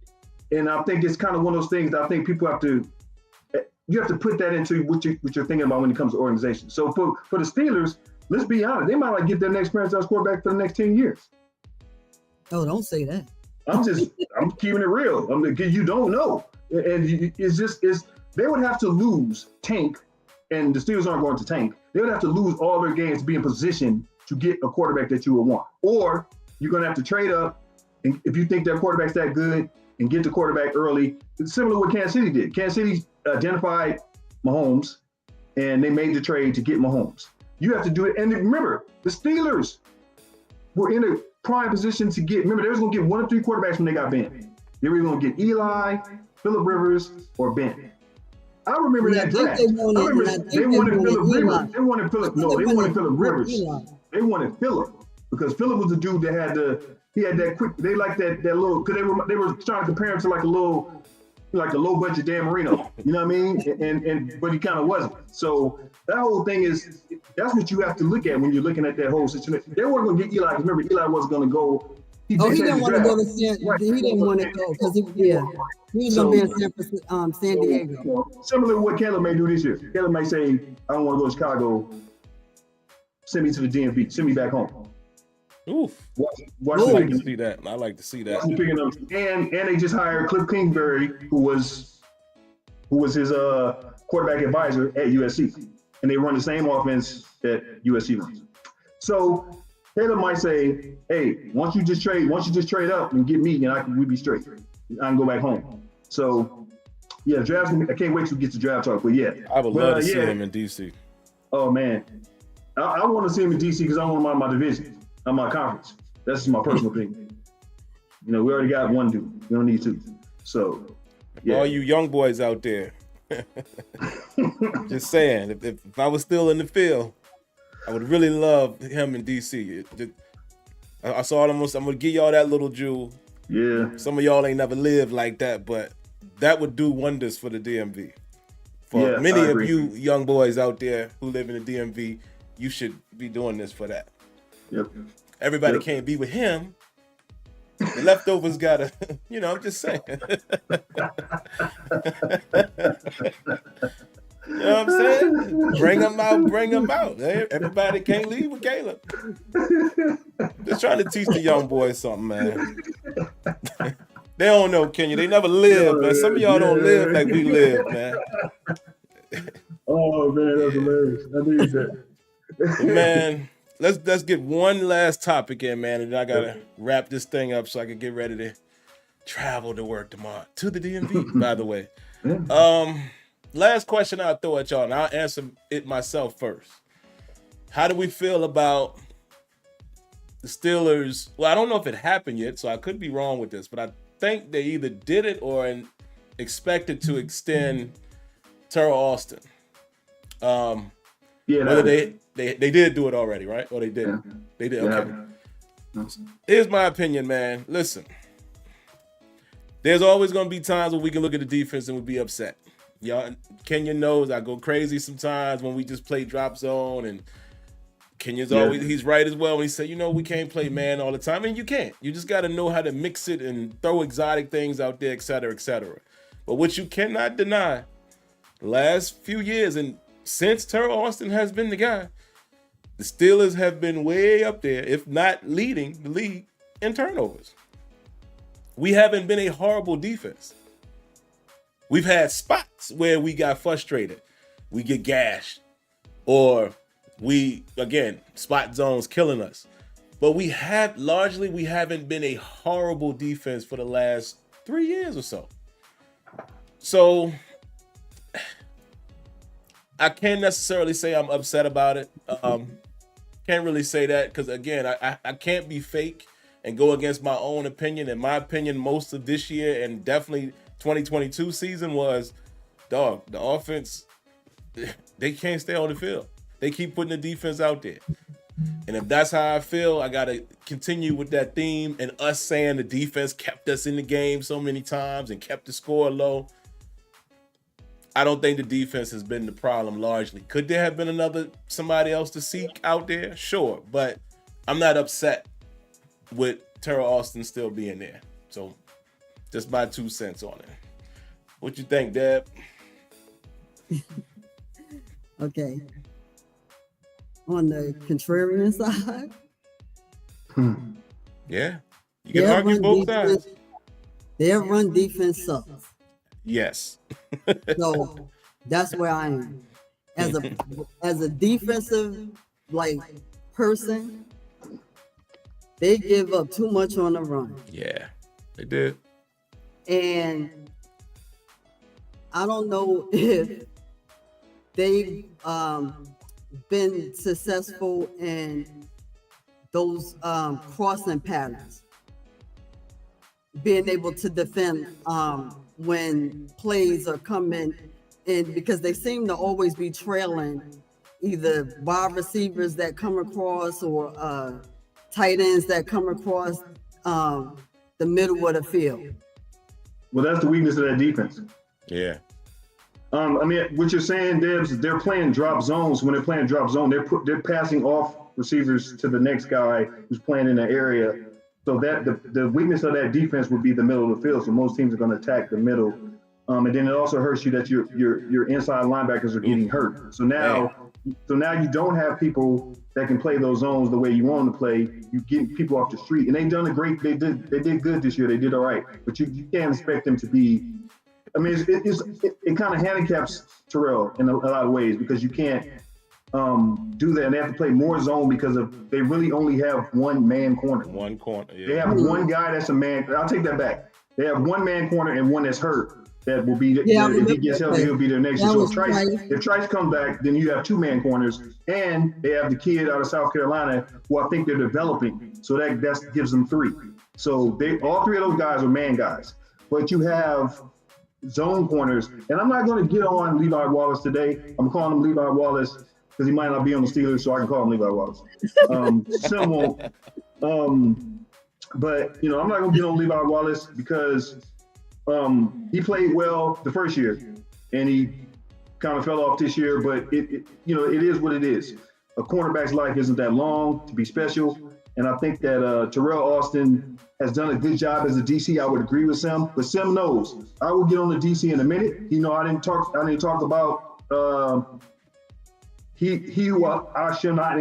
S3: and I think it's kind of one of those things that I think people have to. You have to put that into what you're thinking about when it comes to organization. So for the Steelers, let's be honest, they might not get their next franchise quarterback for the next 10 years.
S2: Oh, don't say that.
S3: I'm keeping it real. You don't know. And they would have to lose tank, and the Steelers aren't going to tank. They would have to lose all their games to be in position to get a quarterback that you would want. Or you're going to have to trade up, and if you think that quarterback's that good, and get the quarterback early. It's similar to what Kansas City did. Kansas City identified Mahomes, and they made the trade to get Mahomes. You have to do it. And remember, the Steelers were in a prime position to get, remember, they was going to get one of three quarterbacks when they got Ben. They were going to get Eli, Phillip Rivers, or Ben. I remember that draft. They wanted Phillip Rivers. They wanted Phillip Rivers. They wanted Phillip because Phillip was the dude that had that quick, they liked that little, because they were trying to compare him to like a low budget Dan Marino, you know what I mean? But he kind of wasn't. So that whole thing is, that's what you have to look at when you're looking at that whole situation. They weren't going to get Eli, because remember, Eli wasn't going to go.
S2: He didn't want to go to he didn't want to go because he was going to be in San Diego.
S3: Similar to what Caleb may do this year. Caleb may say, I don't want to go to Chicago. Send me to the DMV. Send me back home.
S1: Oof. I like to see that. I like to see that.
S3: And they just hired Cliff Kingsbury, who was his quarterback advisor at USC, and they run the same offense that USC runs. So Taylor might say, "Hey, once you just trade up and get me, and we'd be straight. I can go back home." So yeah, draft. I can't wait to get to draft talk. But yeah,
S1: I would love to see him in DC.
S3: Oh man, I want to see him in DC because I want him on my division. On my conference. That's just my personal opinion. We already got one dude. We don't need two. So, yeah.
S1: All you young boys out there, just saying, if I was still in the field, I would really love him in DC. I saw it almost. I'm gonna give y'all that little jewel.
S3: Yeah.
S1: Some of y'all ain't never lived like that, but that would do wonders for the DMV. For many of you young boys out there who live in the DMV, you should be doing this for that.
S3: Yep.
S1: Everybody can't be with him. The leftovers gotta, I'm just saying. You know what I'm saying? Bring them out. Everybody can't leave with Caleb. Just trying to teach the young boys something, man. They don't know, Kenya. They never lived, man. Some of y'all don't live like we live, man.
S3: Oh man, that's hilarious. I need that.
S1: Man. Let's get one last topic in, man, and I gotta wrap this thing up so I can get ready to travel to work tomorrow to the DMV. By the way, last question I'll throw at y'all, and I'll answer it myself first. How do we feel about the Steelers? Well, I don't know if it happened yet, so I could be wrong with this, but I think they either did it or expected to extend Terrell Austin. Whether they did do it already, right? Or they didn't? Yeah. They did. Okay. Yeah. Here's my opinion, man. Listen, there's always going to be times when we can look at the defense and we'll be upset. Y'all, Kenya knows I go crazy sometimes when we just play drop zone and Kenyon's
S3: Yeah.
S1: always, he's right as well when he said, we can't play man all the time. And you can't. You just got to know how to mix it and throw exotic things out there, et cetera, et cetera. But what you cannot deny, the last few years, and since Terrell Austin has been the guy, the Steelers have been way up there, if not leading the league in turnovers. We haven't been a horrible defense. We've had spots where we got frustrated. We get gashed. Or spot zones killing us. But we haven't been a horrible defense for the last 3 years or so. So I can't necessarily say I'm upset about it. Can't really say that because, again, I can't be fake and go against my own opinion. In my opinion, most of this year and definitely 2022 season was, the offense, they can't stay on the field. They keep putting the defense out there. And if that's how I feel, I got to continue with that theme and us saying the defense kept us in the game so many times and kept the score low. I don't think the defense has been the problem largely. Could there have been somebody else to seek out there? Sure. But I'm not upset with Terrell Austin still being there. So just my 2 cents on it. What you think, Deb?
S2: Okay. On the contrarian side,
S1: Yeah. You can argue both sides.
S2: Their run defense sucks.
S1: Yes.
S2: So that's where I am. As a defensive person, they give up too much on the run.
S1: Yeah, they did.
S2: And I don't know if they've been successful in those crossing patterns, being able to defend when plays are coming in, because they seem to always be trailing either wide receivers that come across or tight ends that come across the middle of the field.
S3: Well, that's the weakness of that defense.
S1: Yeah.
S3: What you're saying, Debs, they're playing drop zones. When they're playing drop zone, they're passing off receivers to the next guy who's playing in that area. So that the weakness of that defense would be the middle of the field. So most teams are going to attack the middle. And then it also hurts you that your inside linebackers are getting hurt. So now you don't have people that can play those zones the way you want them to play. You get people off the street, and they did good this year. They did all right, but you can't expect them to be. I mean, it kind of handicaps Terrell in a lot of ways because you can't do that, and they have to play more zone because they really only have one man corner.
S1: One corner. Yeah.
S3: They have one guy that's a man. I'll take that back. They have one man corner and one that's hurt. That will be if he gets healthy, he'll be there next year. So if Trice comes back, then you have two man corners, and they have the kid out of South Carolina who I think they're developing. So that gives them three. So all three of those guys are man guys, but you have zone corners, and I'm not going to get on Levi Wallace today. I'm calling him Levi Wallace because he might not be on the Steelers, so I can call him Levi Wallace. Sim won't. But I'm not going to get on Levi Wallace because he played well the first year, and he kind of fell off this year. But it is what it is. A cornerback's life isn't that long to be special, and I think that Terrell Austin has done a good job as a DC. I would agree with Sim, but Sim knows. I will get on the DC in a minute. I didn't talk about he who I shall not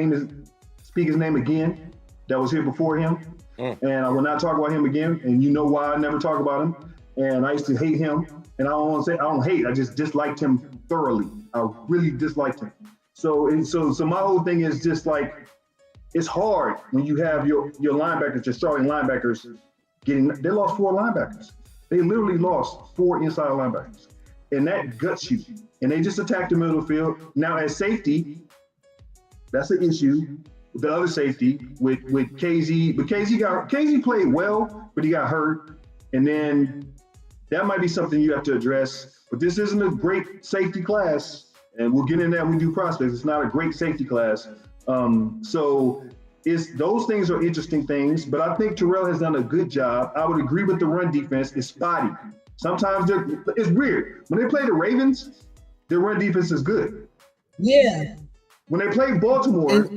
S3: speak his name again. That was here before him, and I will not talk about him again. And you know why I never talk about him. And I used to hate him, and I don't want to say I don't hate. I just disliked him thoroughly. I really disliked him. So my whole thing is just like, it's hard when you have your linebackers, your starting linebackers they lost 4 linebackers. They literally lost 4 inside linebackers, and that guts you. And they just attacked the middle of the field. Now at safety, that's an issue. The other safety with KZ, but KZ played well, but he got hurt, and then that might be something you have to address. But this isn't a great safety class, and we'll get in that when we do prospects. It's not a great safety class. So those things are interesting things, but I think Terrell has done a good job. I would agree with the run defense. It's spotty. Sometimes it's weird. When they play the Ravens, their run defense is good.
S2: Yeah.
S3: When they play Baltimore,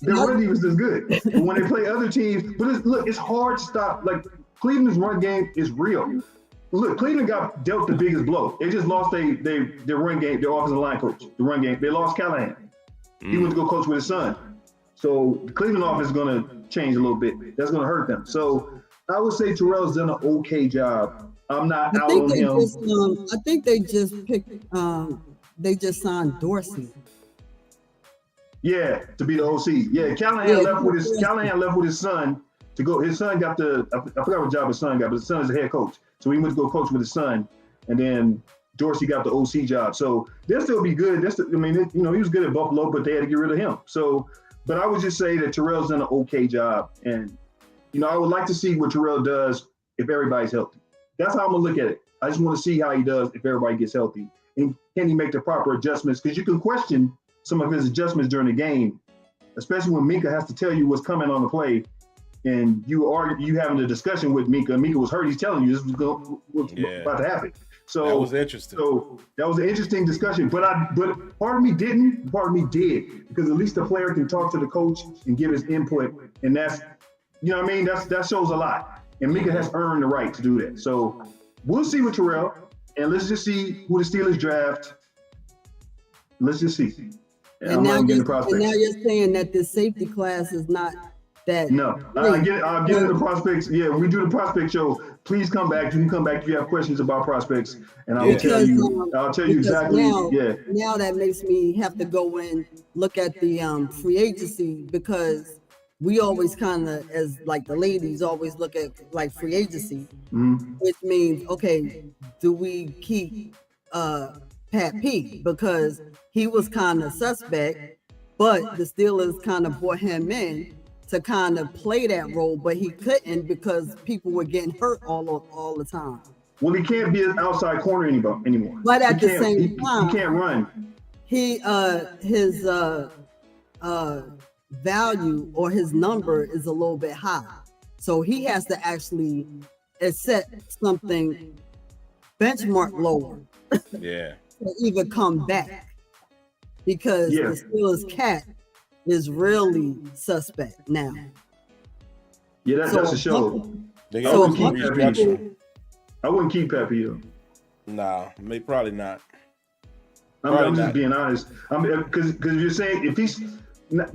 S3: their run defense is good. But when they play other teams, it's hard to stop. Like Cleveland's run game is real. Look, Cleveland got dealt the biggest blow. They just lost their run game, their offensive line coach, the run game. They lost Callahan. He went to go coach with his son. So the Cleveland offense is going to change a little bit. That's going to hurt them. So I would say Terrell's done an okay job. I'm not out on him.
S2: I think they just picked. They just signed Dorsey.
S3: Yeah, to be the OC. Yeah, Callahan left with his son to go. His son got I forgot what job his son got, but his son is a head coach. So he went to go coach with his son, and then Dorsey got the OC job. So they'll still be good. He was good at Buffalo, but they had to get rid of him. So, but I would just say that Terrell's done an okay job, and I would like to see what Terrell does if everybody's healthy. That's how I'm gonna look at it. I just want to see how he does if everybody gets healthy, and can he make the proper adjustments? Because you can question some of his adjustments during the game, especially when Minka has to tell you what's coming on the play, and you having a discussion with Minka. Minka was hurt. He's telling you this was about to happen. So
S1: that was interesting.
S3: So that was an interesting discussion. But part of me didn't. Part of me did, because at least the player can talk to the coach and give his input, and that's that shows a lot. And Minka has earned the right to do that. So we'll see with Terrell, and let's just see who the Steelers draft. Let's just see.
S2: And now you're saying that the safety class is not that.
S3: No, I'll get into the prospects. Yeah, when we do the prospect show, please come back. You can come back if you have questions about prospects, and I'll tell you exactly.
S2: Now that makes me have to go and look at the free agency, because we always kind of, as like the ladies, always look at like free agency, which means, okay, do we keep Pat P, because he was kind of suspect, but the Steelers kind of brought him in to kind of play that role, but he couldn't because people were getting hurt all the time.
S3: Well, he can't be an outside corner anymore.
S2: But at the same time,
S3: he can't run.
S2: His value or his number is a little bit high, so he has to actually set something benchmark lower.
S1: Yeah.
S2: To even come back, because the Steelers cat is really suspect now.
S3: Yeah, that's a show.
S1: I
S3: wouldn't keep Pepe though.
S1: Nah, probably not.
S3: I'm just being honest. Because you're saying if he's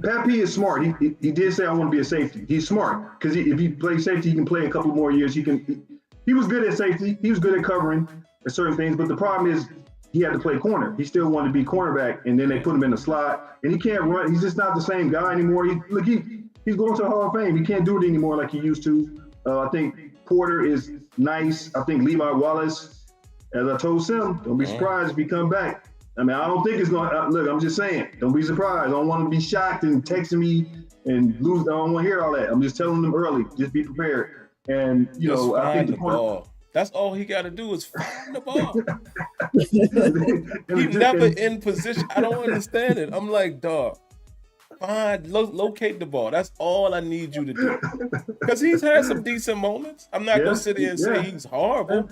S3: Pepe is smart. He did say I want to be a safety. He's smart because if he plays safety, he can play a couple more years. He was good at safety. He was good at covering certain things. But the problem is, he had to play corner. He still wanted to be cornerback, and then they put him in the slot, and he can't run. He's just not the same guy anymore. He's going to the Hall of Fame. He can't do it anymore like he used to. I think Porter is nice. I think Levi Wallace, as I told Sim, don't be surprised if he come back. I mean, I don't think it's going to look. I'm just saying, don't be surprised. I don't want to be shocked and texting me and lose. I don't want to hear all that. I'm just telling them early. Just be prepared. And I think the ball.
S1: That's all he got to do is find the ball. He's never in position. I don't understand it. I'm like, dog, locate the ball. That's all I need you to do. Because he's had some decent moments. I'm not going to sit here and say he's horrible.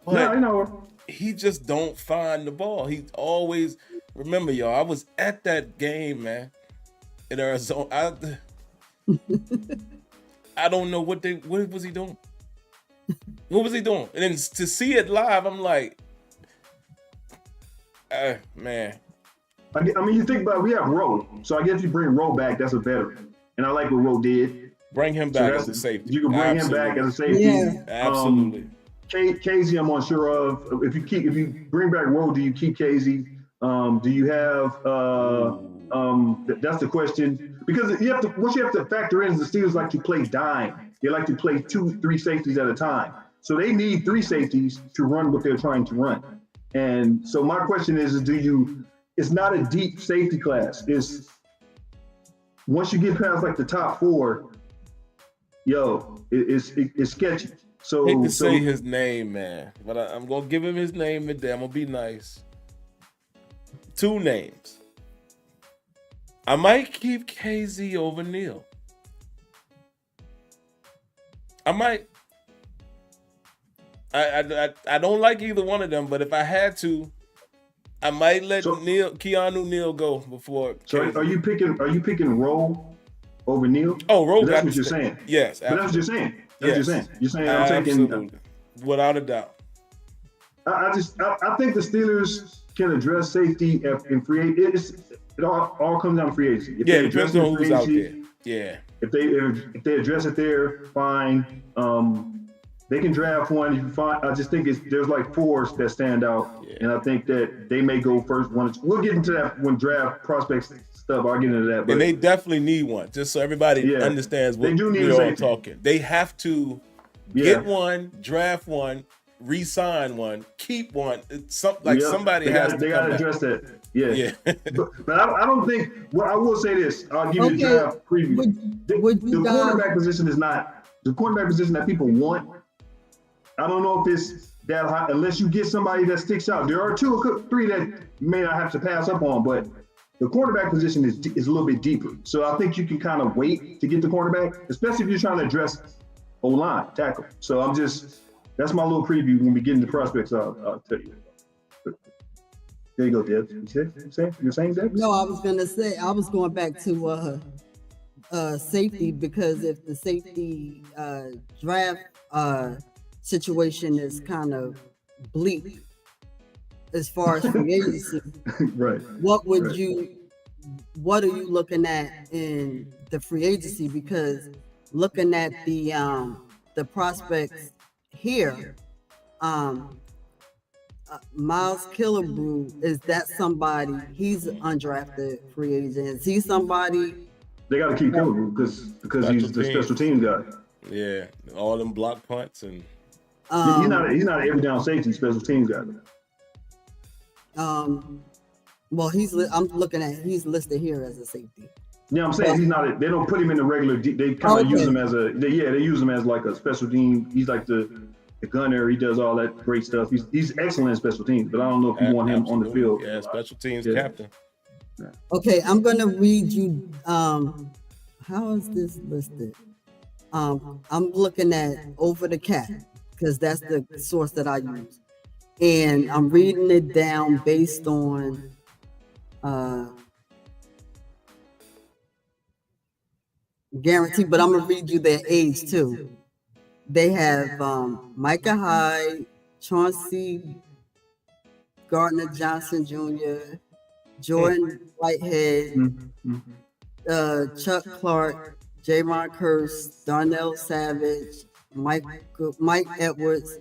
S1: But
S3: I know.
S1: He just don't find the ball. He's always, remember, y'all, I was at that game, man, in Arizona. I don't know what was he doing? What was he doing? And then to see it live, I'm like, man.
S3: I mean, you think about it, we have Rowe. So I guess you bring Rowe back, that's a veteran. And I like what Rowe did.
S1: Bring him back as a safety.
S3: You can bring him back as a safety.
S2: Yeah.
S1: Absolutely.
S3: Casey, I'm unsure of. If you bring back Rowe, do you keep Casey? Do you have that's the question. Because what you have to factor in is the Steelers like to play dime. They like to play 2-3 safeties at a time. So they need 3 safeties to run what they're trying to run. And so my question is it's not a deep safety class. It's once you get past like the top 4, it's sketchy. So
S1: I hate to say his name, man, but I'm gonna give him his name today. I'm gonna be nice. 2 names. I might keep KZ over Neal. I might. I don't like either one of them, but if I had to, I might let Keanu Neal go before.
S3: So are you picking Rowe over Neal.
S1: Oh, Rowe
S3: That's
S1: got
S3: what
S1: to
S3: you're
S1: stay.
S3: saying.
S1: Yes,
S3: But that's what you're saying. That's what you're saying. You're saying I'm
S1: absolutely,
S3: taking.
S1: without a doubt.
S3: I think the Steelers can address safety in free agency. It all comes down to free agency. If
S1: Yeah,
S3: they
S1: it depends
S3: address it in
S1: on
S3: free
S1: who's out
S3: agency,
S1: there. Yeah.
S3: if they address it there, fine. They can draft one. If you find, I just think there's like four that stand out, and I think that they may go first. We'll get into that when draft prospects stuff. I'll get into that. But
S1: And they definitely need one, just so everybody understands what we're all talking. They have to get one, draft one, re-sign one, keep one. Somebody has to
S3: They got to address that. Yeah. but I don't think. Well, I will say this. I'll give you a draft preview. The quarterback position is not the quarterback position that people want. I don't know if it's that high unless you get somebody that sticks out. There are 2 or 3 that you may not have to pass up on, but the quarterback position is a little bit deeper. So I think you can kind of wait to get the quarterback, especially if you're trying to address O-line, tackle. So that's my little preview when we get into prospects. I'll tell you. But there you go, Deb. You're saying, Deb?
S2: No, I was gonna say I was going back to safety, because if the safety draft situation is kind of bleak as far as free agency,
S3: right?
S2: What are you looking at in the free agency? Because looking at the prospects here, Miles Killebrew, is that somebody? He's an undrafted free agent. Is he somebody?
S3: They got to keep Killebrew because he's the special teams guy.
S1: Yeah, all them block punts and.
S3: He's not an every down safety special teams guy.
S2: Well, I'm looking at, he's listed here as a safety.
S3: Yeah, I'm saying he's not. They don't put him in the regular. They kind of use him as they use him as like a special team. He's like the gunner. He does all that great stuff. He's excellent in special teams, but I don't know if you want him on the field.
S1: Yeah, special teams captain.
S3: Yeah.
S2: Okay, I'm gonna read you. How is this listed? I'm looking at Over the Cat, because that's the source that I use, and I'm reading it down based on guarantee, but I'm gonna read you their age too. They have Micah Hyde, Chauncey Gardner Johnson Jr., Jordan Whitehead, Chuck Clark, Javon Curse, Darnell Savage, Mike Edwards,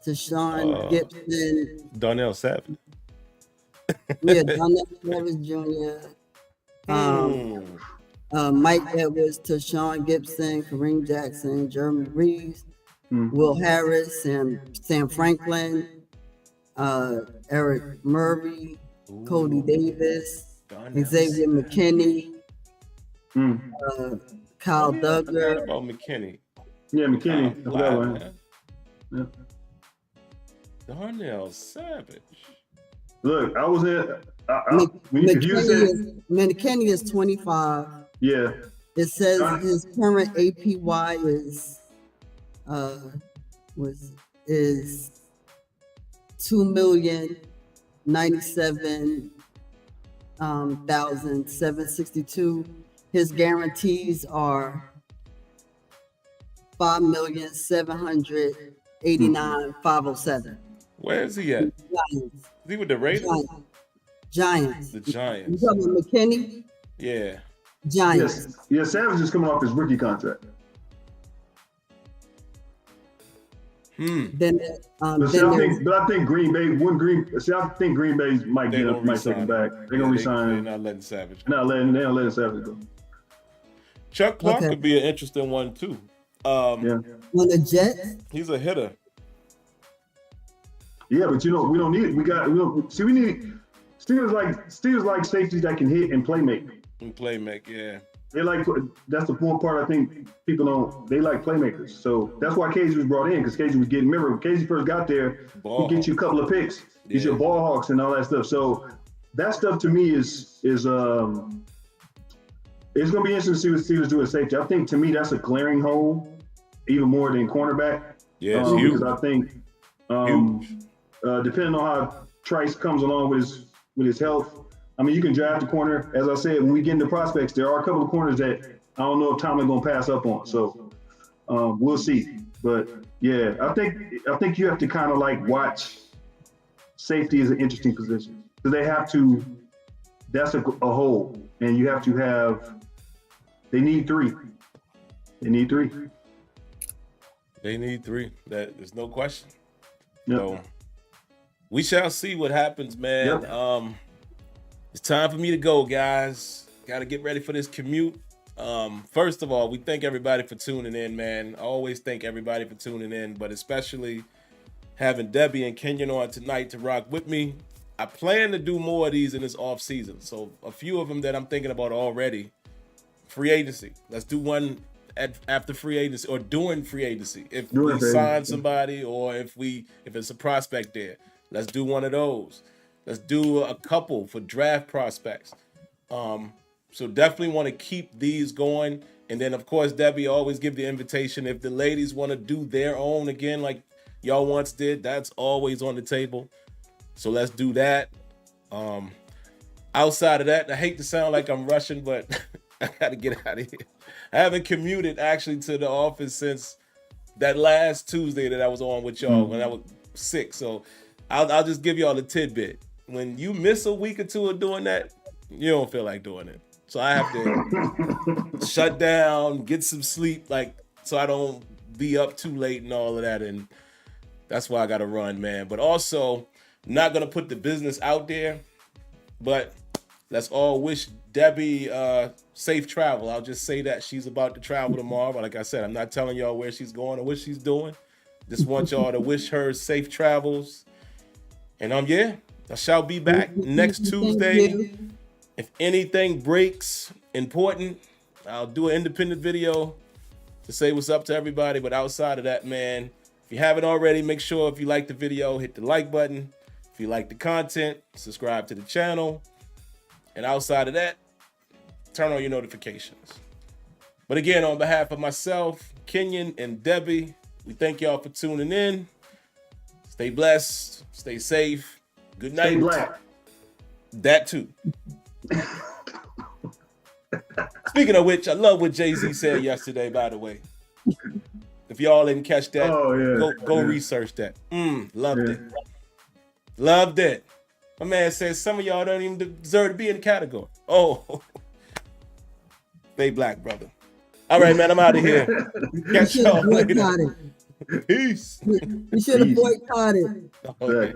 S2: Tashawn Gibson.
S1: Darnell Savage.
S2: Yeah, Darnell Savage Jr. Mike Edwards, Tashawn Gibson, Kareem Jackson, Jeremy Reeves, Will Harris, and Sam Franklin, Eric Murray, Cody Davis, Xavier McKinney, Kyle Duggar.
S1: About McKinney.
S3: Yeah, McKinney. Yeah.
S1: Darnell Savage.
S3: Look, I was in.
S2: McKinney is 25.
S3: Yeah.
S2: It says his current APY is $2,097,762. His guarantees are $5,789,507.
S1: Where is he at?
S2: Giants.
S1: Is he with the Raiders?
S2: Giants.
S1: The Giants.
S2: You talking about McKinney?
S1: Yeah.
S2: Giants.
S3: Yeah, Savage is coming off his rookie contract.
S2: Then,
S3: I think Green Bay I think Green Bay might take him back. They're gonna resign him.
S1: They're not letting Savage go.
S3: They're not letting Savage go.
S1: Chuck Clark could be an interesting one too.
S2: On the Jets,
S1: he's a hitter.
S3: Yeah, but we don't need it. We need Steelers like safeties that can hit and play make.
S1: Yeah.
S3: They like, that's the one part I think people don't, they like playmakers. So that's why Casey was brought in, because Casey was getting, remember when Casey first got there, he get you a couple of picks, get your ball hawks and all that stuff. So that stuff to me is it's going to be interesting to see what Steelers do at safety. I think to me that's a glaring hole, even more than cornerback.
S1: Yeah, it's huge.
S3: Because I think depending on how Trice comes along with his health, I mean, you can draft a corner. As I said, when we get into prospects, there are a couple of corners that I don't know if Tomlin gonna pass up on. So we'll see. But yeah, I think you have to kind of like watch. Safety is an interesting position because they have to. That's a hole, and you have to have. They need three. They need three.
S1: They need three. There's no question.
S3: Yep.
S1: So we shall see what happens, man.
S3: Yep.
S1: It's time for me to go, guys. Got to get ready for this commute. First of all, we thank everybody for tuning in, man. I always thank everybody for tuning in, but especially having Debbie and Kenyon on tonight to rock with me. I plan to do more of these in this off season. So a few of them that I'm thinking about already. Free agency. Let's do one after free agency or during free agency. If we sign somebody or if it's a prospect there, let's do one of those. Let's do a couple for draft prospects. So definitely want to keep these going. And then, of course, Debbie, always give the invitation. If the ladies want to do their own again, like y'all once did, that's always on the table. So let's do that. Outside of that, I hate to sound like I'm rushing, but I got to get out of here. I haven't commuted actually to the office since that last Tuesday that I was on with y'all when I was sick. So I'll just give y'all a tidbit. When you miss a week or two of doing that, you don't feel like doing it. So I have to shut down, get some sleep, so I don't be up too late and all of that. And that's why I got to run, man. But also, I'm not going to put the business out there, but let's all wish Debbie safe travel. I'll just say that she's about to travel tomorrow. But like I said, I'm not telling y'all where she's going or what she's doing. Just want y'all to wish her safe travels. And I shall be back next Tuesday. If anything breaks important, I'll do an independent video to say what's up to everybody. But outside of that, man, if you haven't already, make sure if you like the video, hit the like button. If you like the content, subscribe to the channel. And outside of that, turn on your notifications. But again, on behalf of myself, Kenyon, and Debbie, we thank y'all for tuning in. Stay blessed. Stay safe. Good night.
S3: Stay black.
S1: That too. Speaking of which, I love what Jay-Z said yesterday, by the way. If y'all didn't catch that, go research that. Loved it. Loved it. My man says some of y'all don't even deserve to be in the category. Oh. Stay black, brother. All right, man, I'm out of here. Catch y'all later. Peace.
S2: We should have boycotted.
S1: Okay.